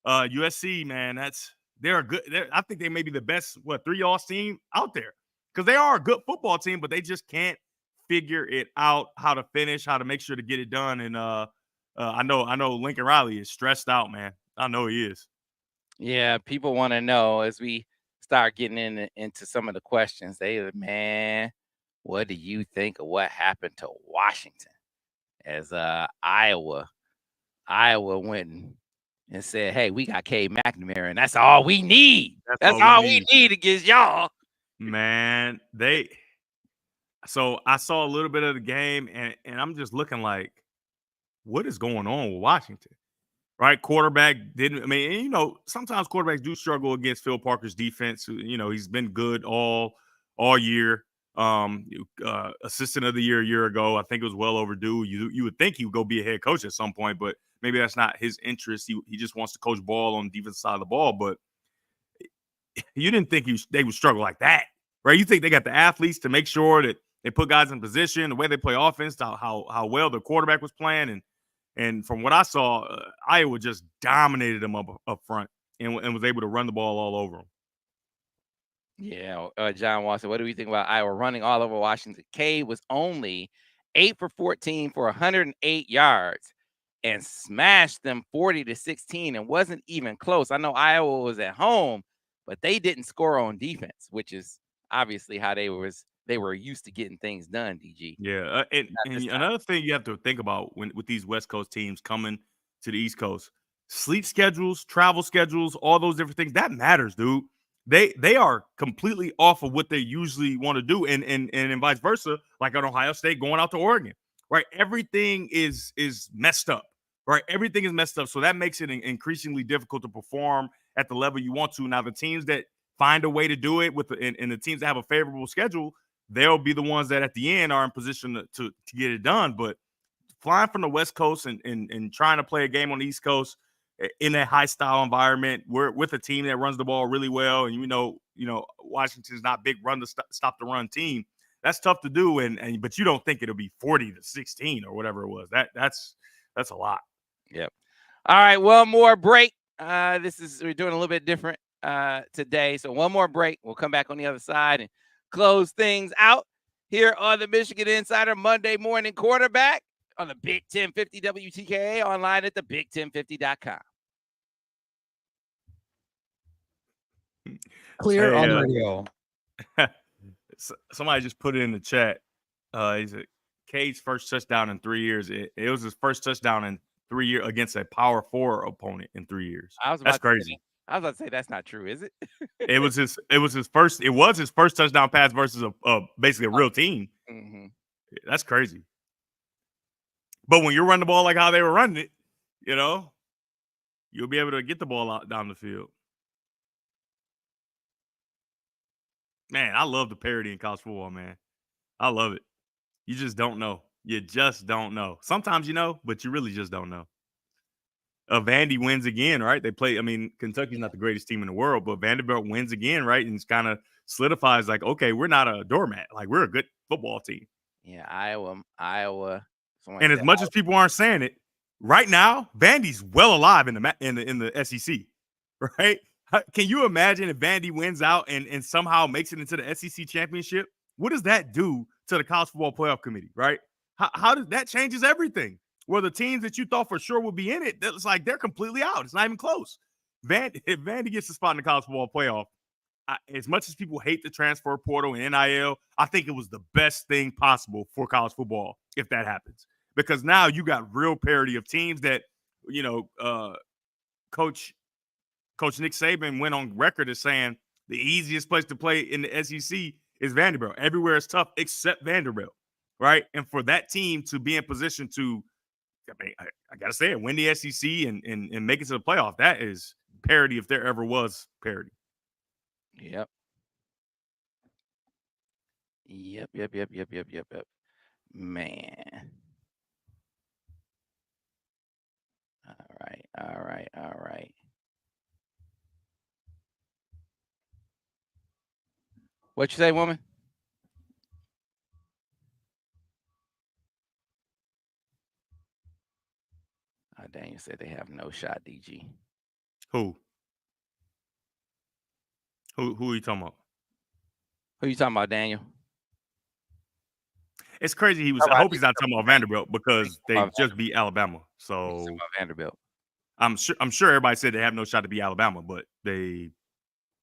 S3: USC, man, they're a good. I think they may be the best, 3-loss team out there because they are a good football team, but they just can't figure it out how to finish, how to make sure to get it done. And I know Lincoln Riley is stressed out, man. I know he is.
S2: Yeah, people want to know as we start getting into some of the questions. Man, what do you think of what happened to Washington? As Iowa went and said, "Hey, we got Cade McNamara, and that's all we need. That's all we need against y'all."
S3: Man, so I saw a little bit of the game, and I'm just looking like, what is going on with Washington? Right? Quarterback sometimes quarterbacks do struggle against Phil Parker's defense. He's been good all year. Assistant of the year a year ago. I think it was well overdue. You would think he would go be a head coach at some point, but maybe that's not his interest. He just wants to coach ball on the defensive side of the ball. But you didn't think they would struggle like that, right? You think they got the athletes to make sure that they put guys in position, the way they play offense, how well the quarterback was playing, and from what I saw, Iowa just dominated them up front and was able to run the ball all over them.
S2: Yeah, John Watson, what do we think about Iowa running all over Washington? Cade was only 8 for 14 for 108 yards and smashed them 40-16 and wasn't even close. I know Iowa was at home, but they didn't score on defense, which is obviously how they were used to getting things done, DG.
S3: Yeah, and another thing you have to think about with these West Coast teams coming to the East Coast, sleep schedules, travel schedules, all those different things, that matters, dude. They are completely off of what they usually want to do, and vice versa. Like at Ohio State going out to Oregon, right? Everything is messed up, right? Everything is messed up, so that makes it increasingly difficult to perform at the level you want to. Now, the teams that find a way to do it and the teams that have a favorable schedule, they'll be the ones that at the end are in position to get it done. But flying from the West Coast and trying to play a game on the East Coast in a high style environment, we're with a team that runs the ball really well, and Washington's not big run to stop the run team. That's tough to do, but you don't think it'll be 40-16 or whatever it was. That's a lot.
S2: Yep. All right, one more break. We're doing a little bit different today, so one more break. We'll come back on the other side and close things out here on the Michigan Insider Monday Morning Quarterback on the Big 1050 WTKA, online at the big1050.com.
S1: Clear on the radio.
S3: Somebody just put it in the chat. He said Cade's first touchdown in 3 years. It was his first touchdown in 3 years against a Power 4 opponent in 3 years. That's crazy.
S2: I was about to say that's not true, is it?
S3: It was his first touchdown pass versus basically a real team.
S2: Mm-hmm.
S3: That's crazy. But when you run the ball like how they were running it, you'll be able to get the ball out down the field. Man, I love the parity in college football, man. I love it. You just don't know. You just don't know. Sometimes you know, but you really just don't know. Vandy wins again, right? Kentucky's not the greatest team in the world, but Vanderbilt wins again, right? And it's kind of solidifies like, okay, we're not a doormat. Like, we're a good football team.
S2: Yeah, Iowa.
S3: And as much as people aren't saying it, right now, Vandy's well alive in the SEC, right? Can you imagine if Vandy wins out and somehow makes it into the SEC championship? What does that do to the college football playoff committee, right? How does that changes everything? Where the teams that you thought for sure would be in it, it's like they're completely out. It's not even close. If Vandy gets the spot in the college football playoff, as much as people hate the transfer portal and NIL, I think it was the best thing possible for college football if that happens. Because now you got real parity of teams that, Coach Nick Saban went on record as saying the easiest place to play in the SEC is Vanderbilt. Everywhere is tough except Vanderbilt, right? And for that team to be in position to, I got to say it, win the SEC and make it to the playoff, that is parity if there ever was parity.
S2: Yep. Man. All right. What you say, woman? Daniel said they have no shot, DG.
S3: Who are you talking about?
S2: Who you talking about, Daniel?
S3: It's crazy. I hope he's not talking about Vanderbilt because they just beat Alabama. So
S2: Vanderbilt.
S3: I'm sure everybody said they have no shot to beat Alabama, but they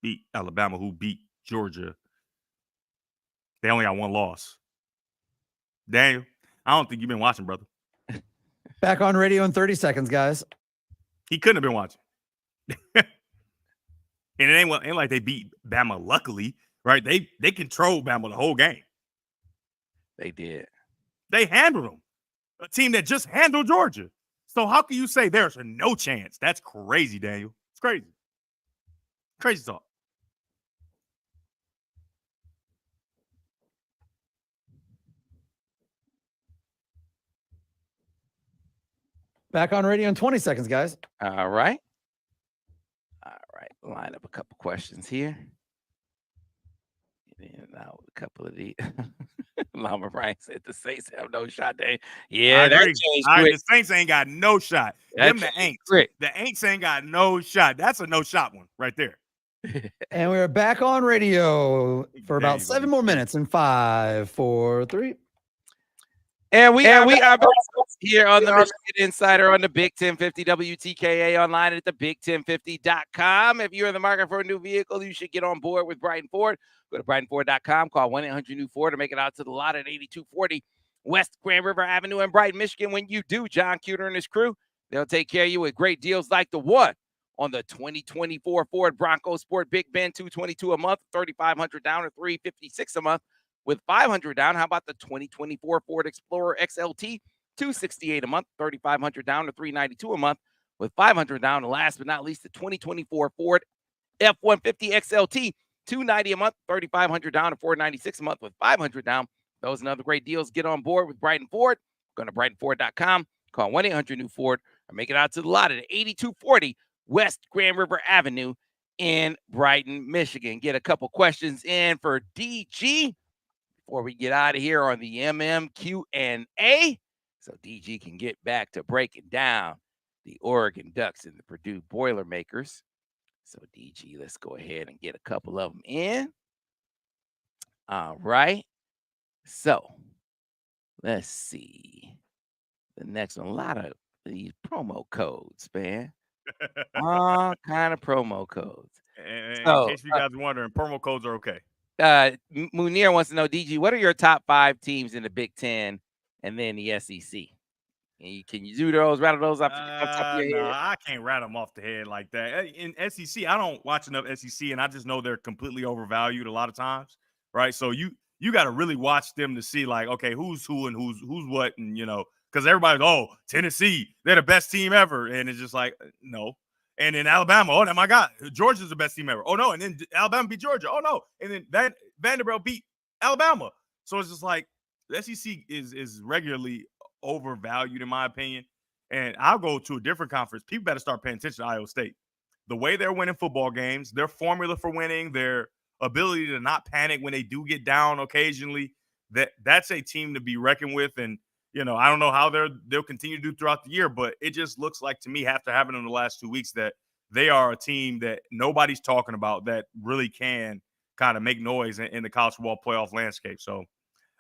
S3: beat Alabama, who beat Georgia. They only got one loss. Daniel, I don't think you've been watching, brother.
S1: Back on radio in 30 seconds, guys.
S3: He couldn't have been watching. And it ain't like they beat Bama luckily, right? They controlled Bama the whole game.
S2: They did.
S3: They handled them. A team that just handled Georgia. So how can you say there's no chance? That's crazy, Daniel. It's crazy. Crazy talk.
S1: Back on radio in 20 seconds, guys.
S2: All right. Line up a couple questions here. And now a couple of these. Lama Ryan said the Saints have no shot. Yeah, that changed quick.
S3: The Saints ain't got no shot. Them the Aints.
S2: Quick.
S3: The Aints ain't got no shot. That's a no shot one right there.
S1: And we're back on radio for about 7 more minutes in 5, 4, 3.
S2: And we are here on the Michigan Insider on the Big 1050 WTKA online at the big1050.com. If you're in the market for a new vehicle, you should get on board with Brighton Ford. Go to BrightonFord.com, call 1-800-NEW-FORD to make it out to the lot at 8240 West Grand River Avenue in Brighton, Michigan. When you do, John Cuter and his crew, they'll take care of you with great deals like the one on the 2024 Ford Bronco Sport Big Bend, $222 a month, $3,500 down, or $356 a month. With $500 down, how about the 2024 Ford Explorer XLT, $268 a month, $3,500 down to $392 a month. With $500 down, and last but not least, the 2024 Ford F-150 XLT, $290 a month, $3,500 down to $496 a month. With $500 down, those and other great deals. Get on board with Brighton Ford. Go to BrightonFord.com, call 1-800-NEW-FORD, or make it out to the lot at 8240 West Grand River Avenue in Brighton, Michigan. Get a couple questions in for DG before we get out of here on the MMQA, so DG can get back to breaking down the Oregon Ducks and the Purdue Boilermakers. So DG, let's go ahead and get a couple of them in. All right. So let's see. The next one, a lot of these promo codes, man. All kind of promo codes.
S3: And in case you guys are wondering, promo codes are okay.
S2: Munir wants to know, DG, what are your top 5 teams in the Big Ten and then the SEC? Can you do those, rattle those off the top of your head?
S3: I can't rattle them off the head like that. In SEC, I don't watch enough SEC, and I just know they're completely overvalued a lot of times, right? So you got to really watch them to see, like, okay, who's who and who's what, and, because everybody's, Tennessee, they're the best team ever, and it's just like, no. And then Alabama, oh my God, Georgia's the best team ever. Oh no, and then Alabama beat Georgia. Oh no, and then Vanderbilt beat Alabama. So it's just like the SEC is regularly overvalued in my opinion. And I'll go to a different conference. People better start paying attention to Iowa State. The way they're winning football games, their formula for winning, their ability to not panic when they do get down occasionally, that's a team to be reckoned with. And I don't know how they'll continue to do throughout the year, but it just looks like to me, after having them the last 2 weeks, that they are a team that nobody's talking about that really can kind of make noise in the college football playoff landscape. So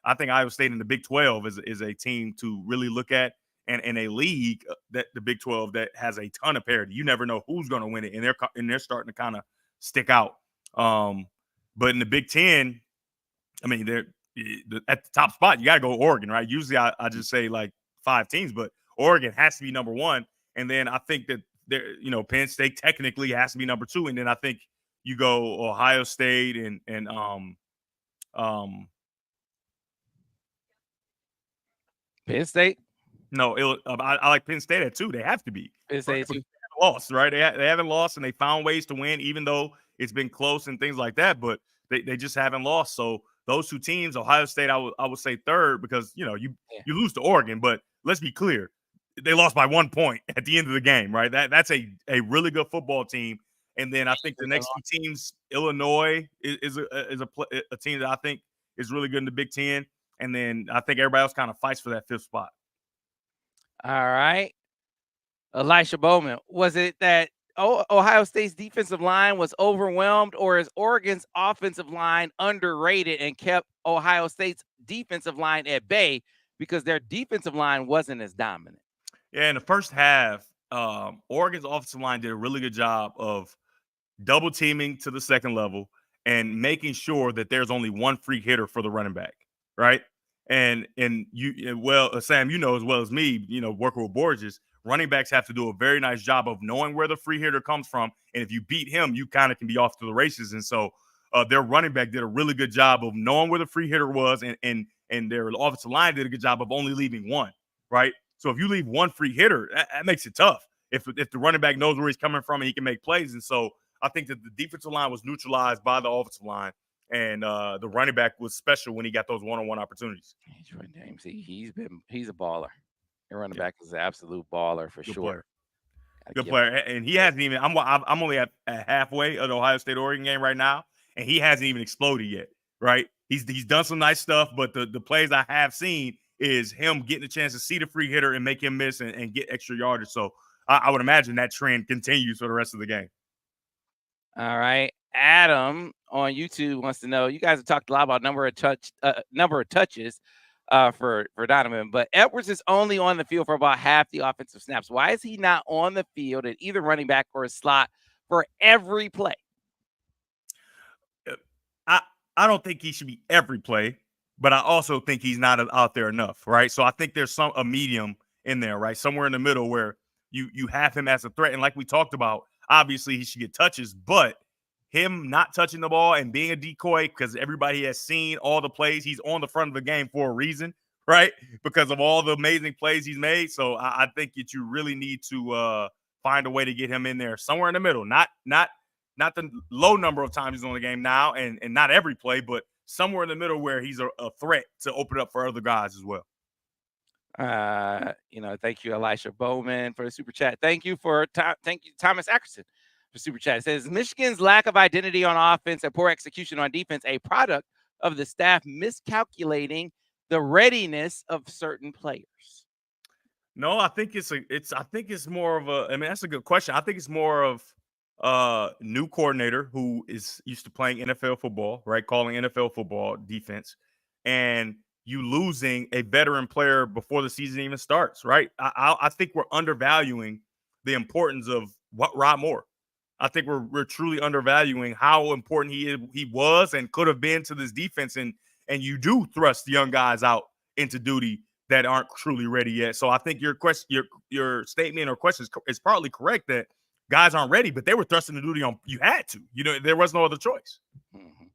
S3: I think Iowa State in the Big 12 is a team to really look at, and in a league that the Big 12 that has a ton of parity. You never know who's going to win it, and they're starting to kind of stick out. But in the Big Ten, I mean, they're at the top spot. You got to go Oregon, right? Usually, I just say like 5 teams, but Oregon has to be number 1, and then I think that Penn State technically has to be number 2, and then I think you go Ohio State and
S2: Penn State.
S3: No, I like Penn State at 2. They have to be.
S2: Penn State too.
S3: Lost, right? They haven't lost, and they found ways to win, even though it's been close and things like that. But they just haven't lost. So those 2 teams, Ohio State, I would say 3rd because you lose to Oregon, but let's be clear, they lost by 1 point at the end of the game, right? That's a really good football team. And then I think the next 2 teams, Illinois is a team that I think is really good in the Big Ten, and then I think everybody else kind of fights for that 5th spot.
S2: All right. Elisha Bowman, was it that Ohio State's defensive line was overwhelmed, or is Oregon's offensive line underrated and kept Ohio State's defensive line at bay because their defensive line wasn't as dominant?
S3: Yeah, in the first half, Oregon's offensive line did a really good job of double teaming to the second level and making sure that there's only one free hitter for the running back, right? And Sam, you know as well as me, working with Borges, running backs have to do a very nice job of knowing where the free hitter comes from. And if you beat him, you kind of can be off to the races. And so their running back did a really good job of knowing where the free hitter was, and their offensive line did a good job of only leaving one, right? So if you leave one free hitter, that makes it tough. If the running back knows where he's coming from and he can make plays. And so I think that the defensive line was neutralized by the offensive line, and the running back was special when he got those one-on-one opportunities.
S2: Jordan James, he's a baller. The running back is an absolute baller for sure.
S3: Good player, and he hasn't even. I'm only at halfway of the Ohio State Oregon game right now, and he hasn't even exploded yet. Right? He's done some nice stuff, but the plays I have seen is him getting a chance to see the free hitter and make him miss and get extra yardage. So I would imagine that trend continues for the rest of the game.
S2: All right. Adam on YouTube wants to know, you guys have talked a lot about number of touches for Donovan, but Edwards is only on the field for about half the offensive snaps. Why is he not on the field at either running back or a slot for every play?
S3: I don't think he should be every play, but I also think he's not out there enough, right? So I think there's a medium in there, right? Somewhere in the middle where you have him as a threat. And like we talked about, obviously he should get touches, but him not touching the ball and being a decoy, because everybody has seen all the plays. He's on the front of the game for a reason, right? Because of all the amazing plays he's made. So I think that you really need to find a way to get him in there somewhere in the middle. Not the low number of times he's on the game now, and not every play, but somewhere in the middle where he's a threat to open up for other guys as well.
S2: Thank you, Elisha Bowman, for the super chat. Thank you, Thomas Ackerson, for super chat. It says, Michigan's lack of identity on offense and poor execution on defense a product of the staff miscalculating the readiness of certain players?
S3: No, I think it's more of a. I mean, that's a good question. I think it's more of new coordinator who is used to playing NFL football, right? Calling NFL football defense, and you losing a veteran player before the season even starts, right? I think we're undervaluing the importance of Rod Moore. I think we're truly undervaluing how important he was and could have been to this defense, and you do thrust young guys out into duty that aren't truly ready yet. So I think your statement or question is partly correct that guys aren't ready, but they were thrusting the duty on. You had to. There was no other choice.
S2: Mm-hmm.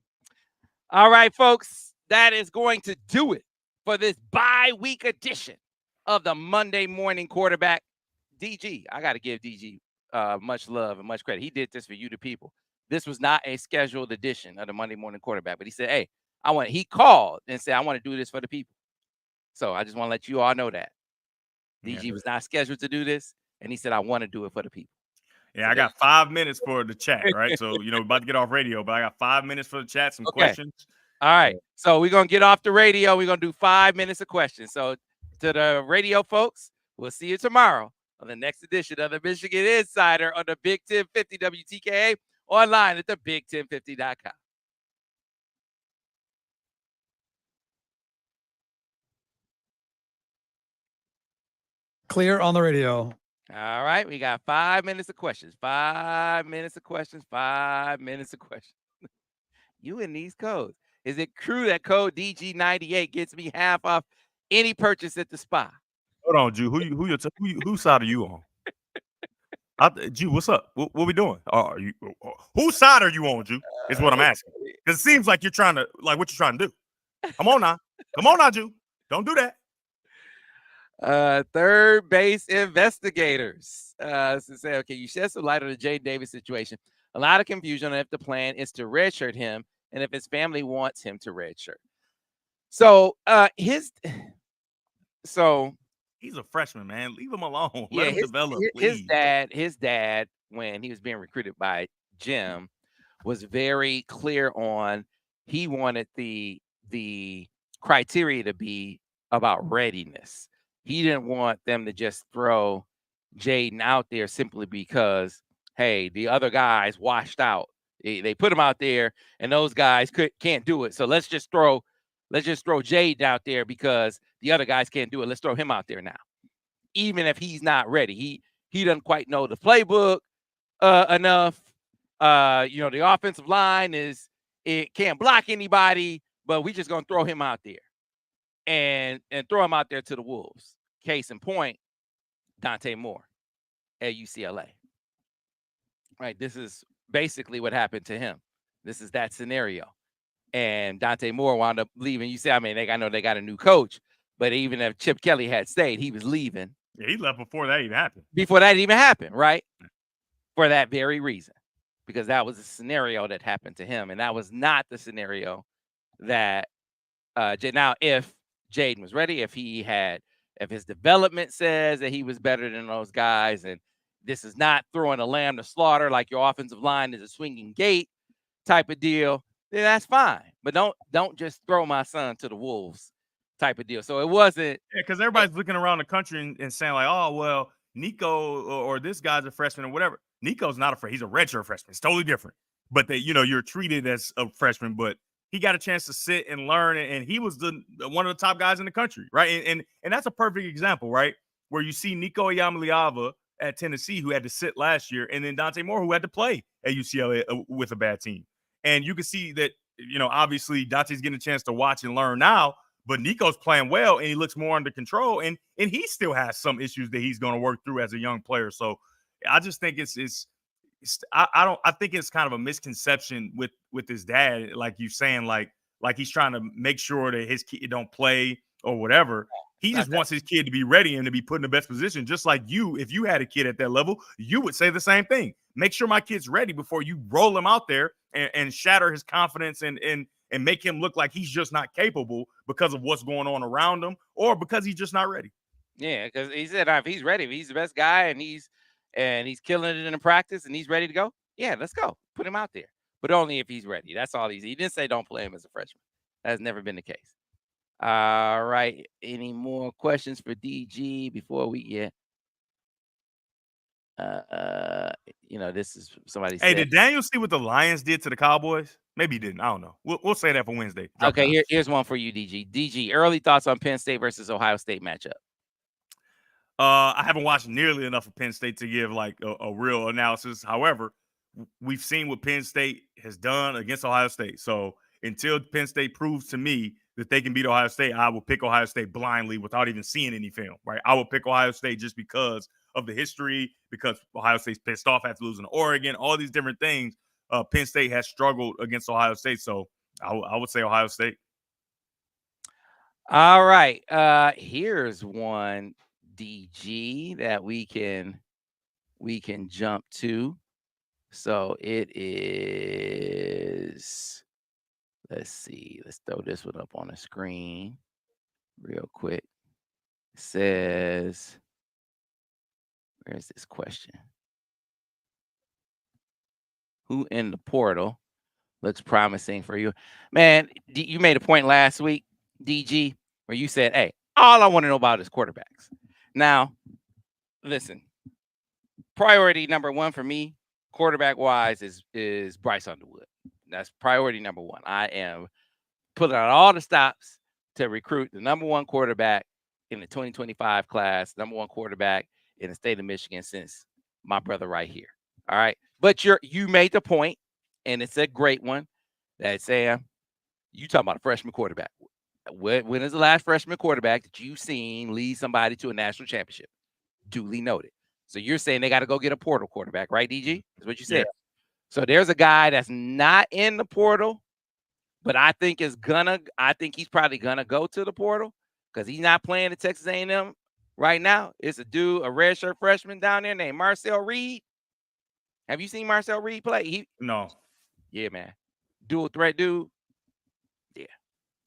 S2: All right, folks. That is going to do it for this bye-week edition of the Monday Morning Quarterback. DG, I got to give DG much love and much credit. He did this for you, the people. This was not a scheduled edition of the Monday Morning Quarterback, but he said, hey, he called and said, I want to do this for the people. So I just want to let you all know that. DG was not scheduled to do this, and he said, I want to do it for the people.
S3: Yeah, I got 5 minutes for the chat, right? So, about to get off radio, but I got 5 minutes for the chat, some questions.
S2: All right. So we're going to get off the radio. We're going to do 5 minutes of questions. So to the radio folks, we'll see you tomorrow on the next edition of the Michigan Insider on the Big 1050 WTKA, online at thebig1050.com.
S1: Clear on the radio.
S2: All right. We got 5 minutes of questions. 5 minutes of questions. 5 minutes of questions. You in these codes. Is it true that code DG98 gets me half off any purchase at the spa?
S3: Hold on, Jew. Whose side are you on? Jew, what's up? What we doing? Whose side are you on, Jew? Is what I'm asking. Because it seems like you're trying to, like, what you're trying to do. Come on now, Jew. Don't do that.
S2: Third base investigators. Say, okay, you shed some light on the Jay Davis situation. A lot of confusion on if the plan is to redshirt him and if his family wants him to redshirt. So he's a
S3: freshman, man. Leave him alone.
S2: Yeah,
S3: Let him develop.
S2: His dad, when he was being recruited by Jim, was very clear on he wanted the criteria to be about readiness. He didn't want them to just throw Jaden out there simply because, hey, the other guys washed out. They put him out there, and those guys can't do it. So let's just throw Jaden out there because the other guys can't do it. Let's throw him out there now, even if he's not ready. He doesn't quite know the playbook enough. The offensive line it can't block anybody, but we just gonna throw him out there and throw him out there to the wolves. Case in point, Dante Moore at UCLA. Right, this is basically what happened to him. This is that scenario, and Dante Moore wound up leaving. You say, I mean, I know they got a new coach, but even if Chip Kelly had stayed, he was leaving.
S3: Yeah, he left before that even happened.
S2: Right? For that very reason, because that was a scenario that happened to him, and that was not the scenario that now if Jaden was ready, if his development says that he was better than those guys, and this is not throwing a lamb to slaughter like your offensive line is a swinging gate type of deal, then that's fine. But don't just throw my son to the wolves type of deal. So it wasn't.
S3: Yeah, because everybody's looking around the country and saying like, oh, well, Nico or this guy's a freshman or whatever. Nico's not a freshman. He's a redshirt freshman. It's totally different. But you're treated as a freshman, but he got a chance to sit and learn, and he was one of the top guys in the country, right? And that's a perfect example, right? Where you see Nico Iamaleava at Tennessee, who had to sit last year, and then Dante Moore, who had to play at UCLA with a bad team. And you can see that, obviously Dante's getting a chance to watch and learn now, but Nico's playing well, and he looks more under control, and he still has some issues that he's going to work through as a young player. So I just think I think it's kind of a misconception with his dad, like you saying, like he's trying to make sure that his kid don't play or whatever. He just wants his kid to be ready and to be put in the best position. Just like you, if you had a kid at that level, you would say the same thing. Make sure my kid's ready before you roll him out there and shatter his confidence and make him look like he's just not capable because of what's going on around him or because he's just not ready.
S2: Yeah, because he said if he's ready, if he's the best guy and he's killing it in the practice and he's ready to go, yeah, let's go. Put him out there. But only if he's ready. That's all he didn't say don't play him as a freshman. That's never been the case. All right. Any more questions for DG before we get this is somebody said.
S3: Hey, did Daniel see what the Lions did to the Cowboys? Maybe he didn't. I don't know. We'll say that for Wednesday.
S2: Okay, here's one for you, DG. DG, early thoughts on Penn State versus Ohio State matchup.
S3: I haven't watched nearly enough of Penn State to give like a real analysis. However, we've seen what Penn State has done against Ohio State. So until Penn State proves to me that they can beat Ohio State, I will pick Ohio State blindly without even seeing any film, right? I will pick Ohio State just because of the history, because Ohio State's pissed off after losing to Oregon, all these different things. Penn State has struggled against Ohio State. So I would say Ohio State.
S2: All right. Here's one, DG, that we can jump to. So it is, let's see, let's throw this one up on the screen real quick. It says, where's this question? Who in the portal looks promising for you? Man, you made a point last week, DG, where you said, hey, all I want to know about is quarterbacks. Now, listen, priority number one for me, quarterback-wise, is Bryce Underwood. That's priority number one. I am putting out all the stops to recruit the number one quarterback in the 2025 class, number one quarterback in the state of Michigan since my brother right here. All right. But you made the point, and it's a great one, that Sam, you talking about a freshman quarterback. When is the last freshman quarterback that you've seen lead somebody to a national championship? Duly noted. So you're saying they got to go get a portal quarterback, right, DG? That's what you said.
S3: Yeah.
S2: So there's a guy that's not in the portal, but I think he's probably gonna go to the portal because he's not playing at Texas A&M right now. It's a dude, a redshirt freshman down there named Marcel Reed. Have you seen Marcel Reed play?
S3: No.
S2: Yeah, man. Dual threat dude. Yeah.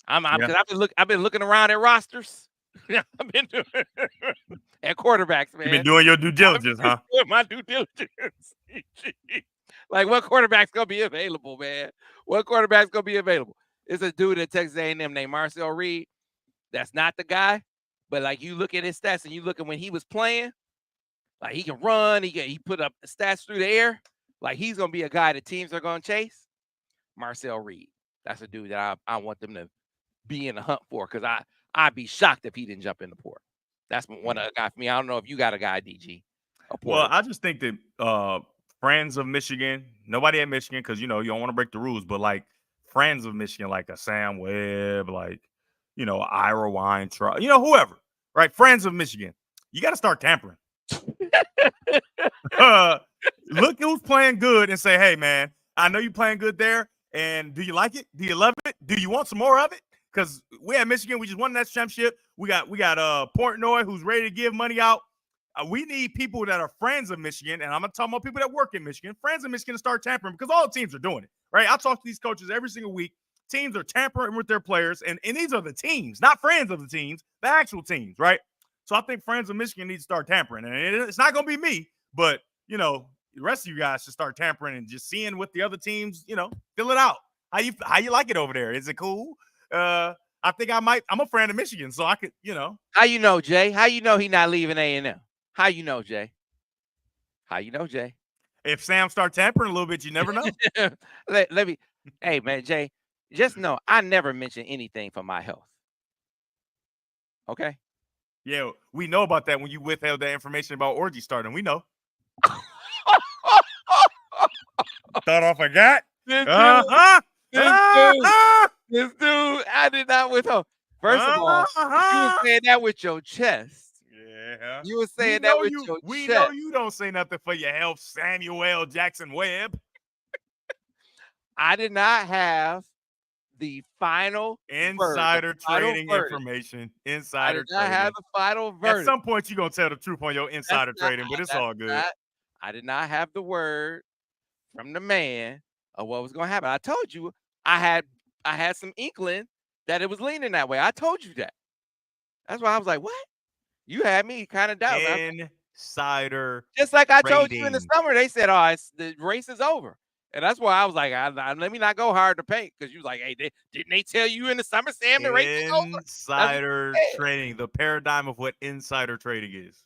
S3: Yeah.
S2: I've been looking around at rosters. I've been doing at quarterbacks, man.
S3: You've been doing your due diligence, huh?
S2: Doing my due diligence. Like, what quarterback's gonna be available, man? What quarterback's gonna be available? It's a dude at Texas A&M named Marcel Reed. That's not the guy, but like you look at his stats and you look at when he was playing, like he can run, he put up stats through the air. Like he's gonna be a guy that teams are gonna chase. Marcel Reed. That's a dude that I want them to be in the hunt for because I'd be shocked if he didn't jump in the port. That's one of the guys for me. I don't know if you got a guy, DG.
S3: Well, I just think that friends of Michigan, nobody at Michigan, because you don't want to break the rules, but like friends of Michigan, like a Sam Webb, like Ira Weintraub, whoever, right? Friends of Michigan, you got to start tampering. Look who's playing good and say, hey, man, I know you're playing good there. And do you like it? Do you love it? Do you want some more of it? Because we at Michigan, we just won that championship. We got Portnoy who's ready to give money out. We need people that are friends of Michigan, and I'm going to talk about people that work in Michigan, friends of Michigan to start tampering because all the teams are doing it, right? I talk to these coaches every single week. Teams are tampering with their players, and these are the teams, not friends of the teams, the actual teams, right? So I think friends of Michigan need to start tampering, and it's not going to be me, but, the rest of you guys should start tampering and just seeing what the other teams, fill it out. How you like it over there? Is it cool? I think I'm a friend of Michigan, so I could,
S2: How you know, Jay? How you know he not leaving A&M? How you know, Jay? How you know, Jay?
S3: If Sam start tampering a little bit, you never know.
S2: let me, hey, man, Jay, just know I never mention anything for my health. Okay?
S3: Yeah, we know about that when you withheld that information about orgy starting. We know. Thought I forgot?
S2: This dude, I did not withhold. First of all, you were saying that with your chest.
S3: Yeah.
S2: You were saying that with your chest.
S3: We know you don't say nothing for your health, Samuel Jackson Webb.
S2: I did not have the final
S3: insider trading information. Insider trading. I did not have
S2: the final verdict.
S3: At some point, you're going to tell the truth on your insider trading, but it's all good.
S2: I did not have the word from the man of what was going to happen. I told you I had some inkling that it was leaning that way. I told you that. That's why I was like, what? You had me kind of doubting.
S3: Insider
S2: just like I told you in the summer, they said, oh, the race is over. And that's why I was like, let me not go hard to paint because you was like, hey, didn't they tell you in the summer, Sam, the race is over?
S3: Insider trading, the paradigm of what insider trading is.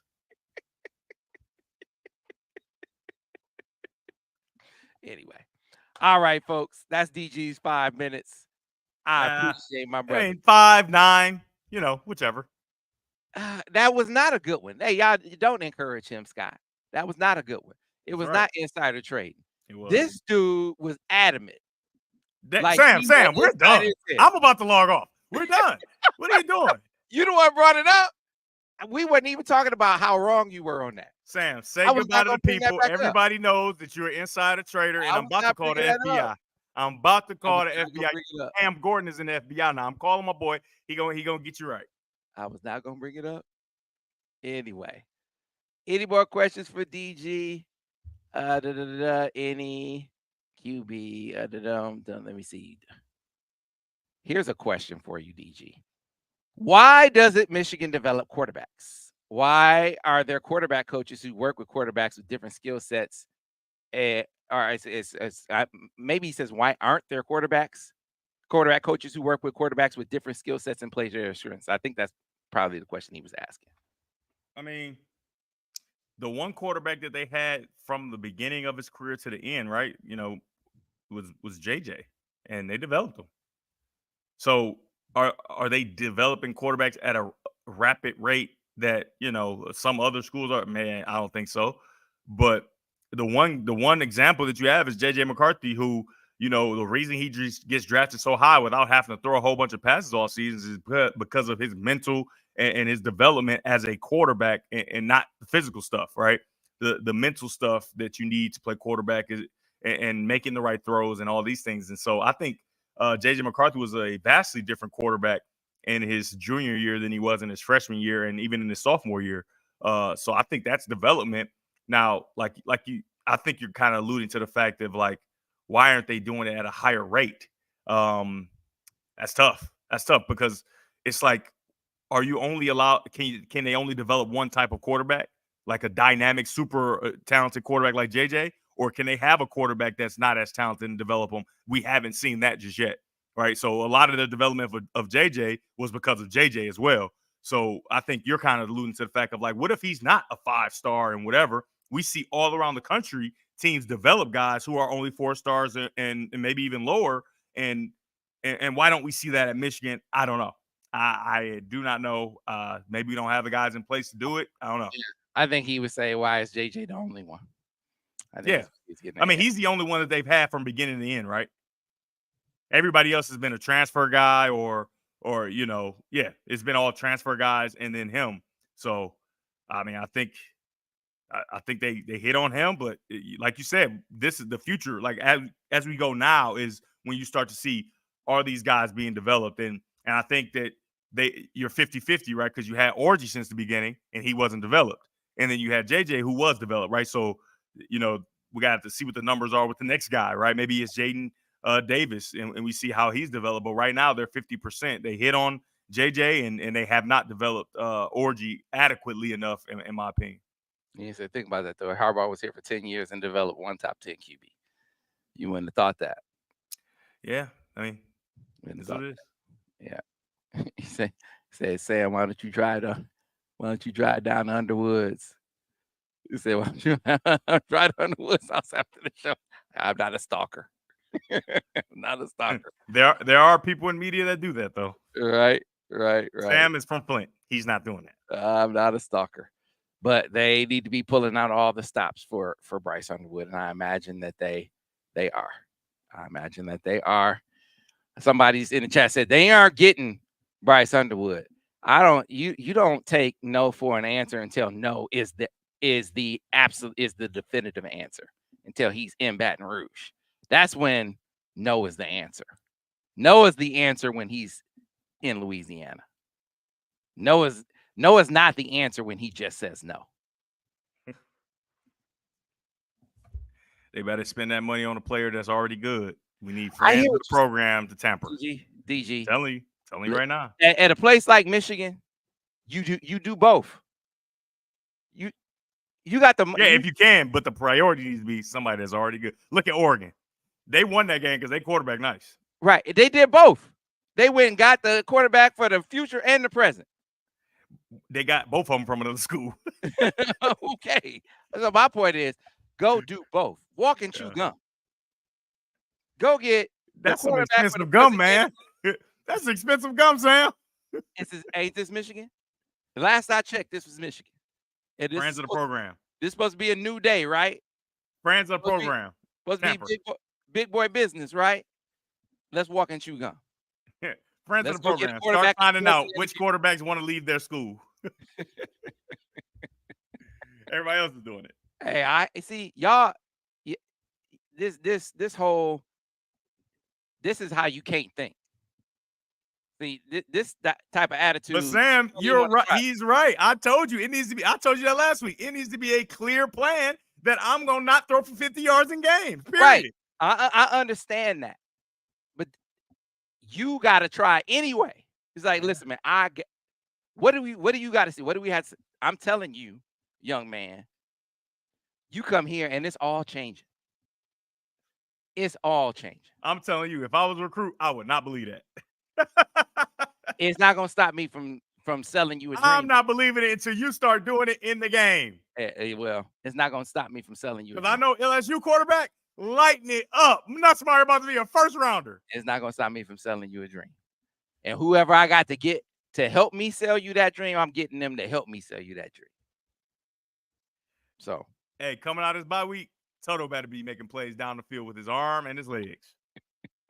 S2: Anyway, all right, folks, that's DG's 5 minutes. I appreciate my brother.
S3: I mean, 5, 9, whichever.
S2: That was not a good one. Hey, y'all don't encourage him, Scott. That was not a good one. It was not insider trading. This dude was adamant.
S3: Sam, we're done. I'm about to log off. We're done. What are you doing?
S2: You the one brought it up. We wasn't even talking about how wrong you were on that.
S3: Sam, say goodbye to the people. Everybody knows that you're an insider trader, and I'm about to call the FBI. I'm about to call the FBI. Cam Gordon is in the FBI now. I'm calling my boy. He gonna get you right.
S2: I was not gonna bring it up. Anyway, any more questions for DG? Any QB? Let me see. Here's a question for you, DG. Why doesn't Michigan develop quarterbacks? Why are there quarterback coaches who work with quarterbacks with different skill sets? Maybe he says, why aren't there quarterback coaches who work with quarterbacks with different skill sets and play their assurance? I think that's probably the question he was asking.
S3: I mean, the one quarterback that they had from the beginning of his career to the end, right? Was JJ, and they developed him. So are they developing quarterbacks at a rapid rate that some other schools are? Man, I don't think so. But the one example that you have is JJ McCarthy, who you know, the reason he just gets drafted so high without having to throw a whole bunch of passes all season is because of his mental and his development as a quarterback and not the physical stuff, right? The mental stuff that you need to play quarterback is and making the right throws and all these things. And so I think J.J. McCarthy was a vastly different quarterback in his junior year than he was in his freshman year and even in his sophomore year. So I think that's development. Now, I think you're kind of alluding to the fact of like, why aren't they doing it at a higher rate? That's tough. That's tough because it's like, are you only allowed? Can they only develop one type of quarterback, like a dynamic, super talented quarterback like JJ, or can they have a quarterback that's not as talented and develop them? We haven't seen that just yet, right? So a lot of the development of JJ was because of JJ as well. So I think you're kind of alluding to the fact of like, what if he's not a 5-star and whatever? We see all around the country teams develop guys who are only 4 stars and maybe even lower. And why don't we see that at Michigan? I don't know. I do not know. Maybe we don't have the guys in place to do it. I don't know.
S2: I think he would say, why is JJ the only one? I think
S3: he's the only one that they've had from beginning to end, right? Everybody else has been a transfer guy or you know, it's been all transfer guys and then him. So, I mean, I think they hit on him, but like you said, this is the future. Like as we go now is when you start to see, are these guys being developed? And I think that you're 50-50, right? Because you had Orji since the beginning and he wasn't developed. And then you had JJ who was developed, right? So, you know, we got to see what the numbers are with the next guy, right? Maybe it's Jaden Davis and we see how he's developed. But right now they're 50%. They hit on JJ and they have not developed Orji adequately enough, in my opinion.
S2: You said, think about that, though. Harbaugh was here for 10 years and developed one top 10 QB. You wouldn't have thought that.
S3: Yeah. I mean, that's what it is.
S2: Yeah. He said, Sam, why don't you drive down to Underwoods? He said, why don't you drive to Underwoods house after the show? I'm not a stalker. I'm not a stalker.
S3: There are people in media that do that, though.
S2: Right.
S3: Sam is from Flint. He's not doing that.
S2: I'm not a stalker. But they need to be pulling out all the stops for Bryce Underwood, and I imagine that they are. I imagine that they are. Somebody's in the chat said they aren't getting Bryce Underwood. You don't take no for an answer until no is the definitive answer, until he's in Baton Rouge. That's when no is the answer. No is the answer when he's in Louisiana. No is not the answer when he just says no.
S3: They better spend that money on a player that's already good. We need friends of the program to tamper.
S2: DG.
S3: Telling you right now.
S2: At a place like Michigan, you do both. You got the
S3: if you can, but the priority needs to be somebody that's already good. Look at Oregon. They won that game because they quarterback nice.
S2: Right. They did both. They went and got the quarterback for the future and the present.
S3: They got both of them from another school.
S2: Okay. So my point is, go do both. Walk and chew gum. Go get
S3: that's some expensive gum, man. That's expensive gum, Sam.
S2: Ain't this Michigan? The last I checked, this was Michigan.
S3: Friends of the program.
S2: This is supposed to be a new day, right?
S3: Friends of the program.
S2: Supposed to be big boy business, right? Let's walk and chew gum.
S3: Friends of the program. Start finding out which quarterbacks want to leave their school. Everybody else is doing it.
S2: Hey, I see y'all. This is how you can't think. See, that type of attitude.
S3: But Sam, you're right. He's right. I told you it needs to be. I told you that last week. It needs to be a clear plan that I'm gonna not throw for 50 yards in games. Period.
S2: Right. I understand that, but you got to try anyway. It's like, listen, man. What do you got to see? What do we have to? I'm telling you, young man. You come here and it's all changing. It's all changing.
S3: I'm telling you, if I was a recruit, I would not believe that.
S2: It's not gonna stop me from selling you a dream.
S3: I'm not believing it until you start doing it in the game.
S2: Well, it's not gonna stop me from selling you.
S3: Because I know LSU quarterback lighting it up. I'm not smart about to be a first rounder.
S2: It's not gonna stop me from selling you a dream. And whoever I got to get to help me sell you that dream, I'm getting them to help me sell you that dream. So,
S3: hey, coming out of this bye week, Toto better be making plays down the field with his arm and his legs.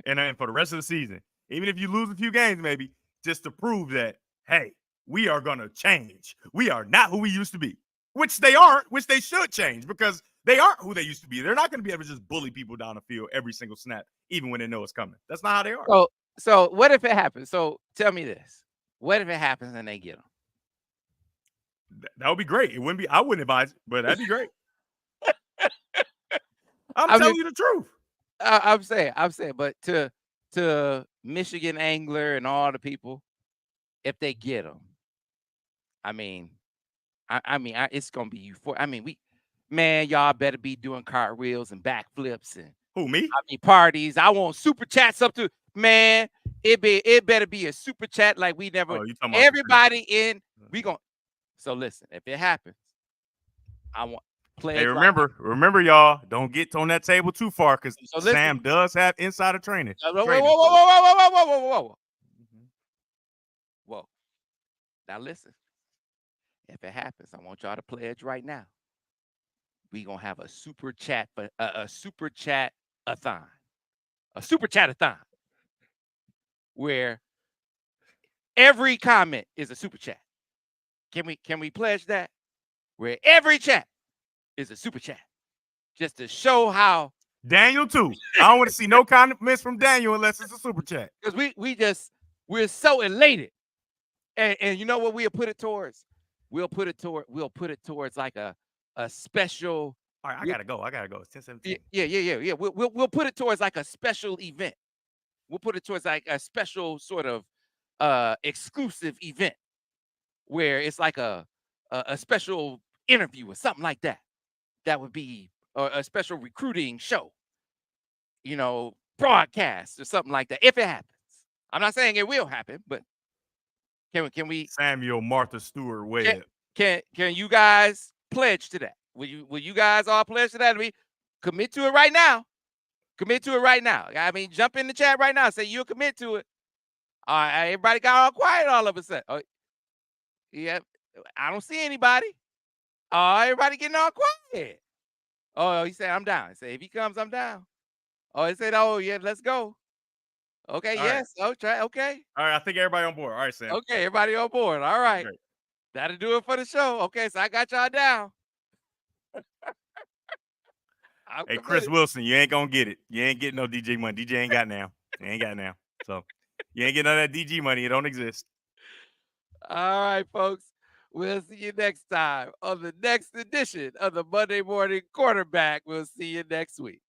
S3: and for the rest of the season, even if you lose a few games, maybe just to prove that, hey, we are gonna change. We are not who we used to be, which they aren't, which they should change because they aren't who they used to be. They're not going to be able to just bully people down the field every single snap, even when they know it's coming. That's not how they are.
S2: So what if it happens? So tell me this: what if it happens and they get them?
S3: That would be great. It wouldn't be. I wouldn't advise it, but that'd be great. I'm telling you the truth.
S2: I'm saying, but to Michigan Angler and all the people, if they get them, I mean, it's gonna be euphoric. I mean, y'all better be doing cartwheels and backflips and
S3: who me?
S2: Parties. I want super chats up to man. It better be a super chat like we never. Everybody in we gonna. So listen, if it happens, I want.
S3: Hey, remember, y'all, don't get on that table too far because Sam does have insider training.
S2: Whoa. Now listen, if it happens, I want y'all to pledge right now. We gonna have a super chat, but a super chat-a-thon, where every comment is a super chat. Can we pledge that? Where every chat is a super chat, just to show how
S3: Daniel too. I don't want to see no comments from Daniel unless it's a super chat.
S2: Because we're so elated, and you know what we'll put it towards? We'll put it towards like a special.
S3: All right, I gotta go. It's 10:17.
S2: Yeah. We'll put it towards like a special event. We'll put it towards like a special sort of exclusive event where it's like a special interview or something like that. That would be a special recruiting show, broadcast or something like that. If it happens, I'm not saying it will happen, but can we?
S3: Samuel Martha Stewart Webb.
S2: Can you guys pledge to that? Will you guys all pledge to that? Commit to it right now. I mean, jump in the chat right now. Say you'll commit to it. All right, everybody got all quiet all of a sudden. Oh, yeah, I don't see anybody. Oh, everybody getting all quiet. Oh, he said, I'm down. He said, if he comes, I'm down. Oh, he said, oh, yeah, let's go. Okay, all yes. Right. Oh, try. Okay.
S3: All right, I think everybody on board. All right, Sam.
S2: Okay, everybody on board. All right. Great. That'll do it for the show. Okay, so I got y'all down.
S3: Hey, Chris Wilson, you ain't going to get it. You ain't getting no DJ money. DJ ain't got now. You ain't got now. So you ain't getting none of that DG money. It don't exist.
S2: All right, folks. We'll see you next time on the next edition of the Monday Morning Quarterback. We'll see you next week.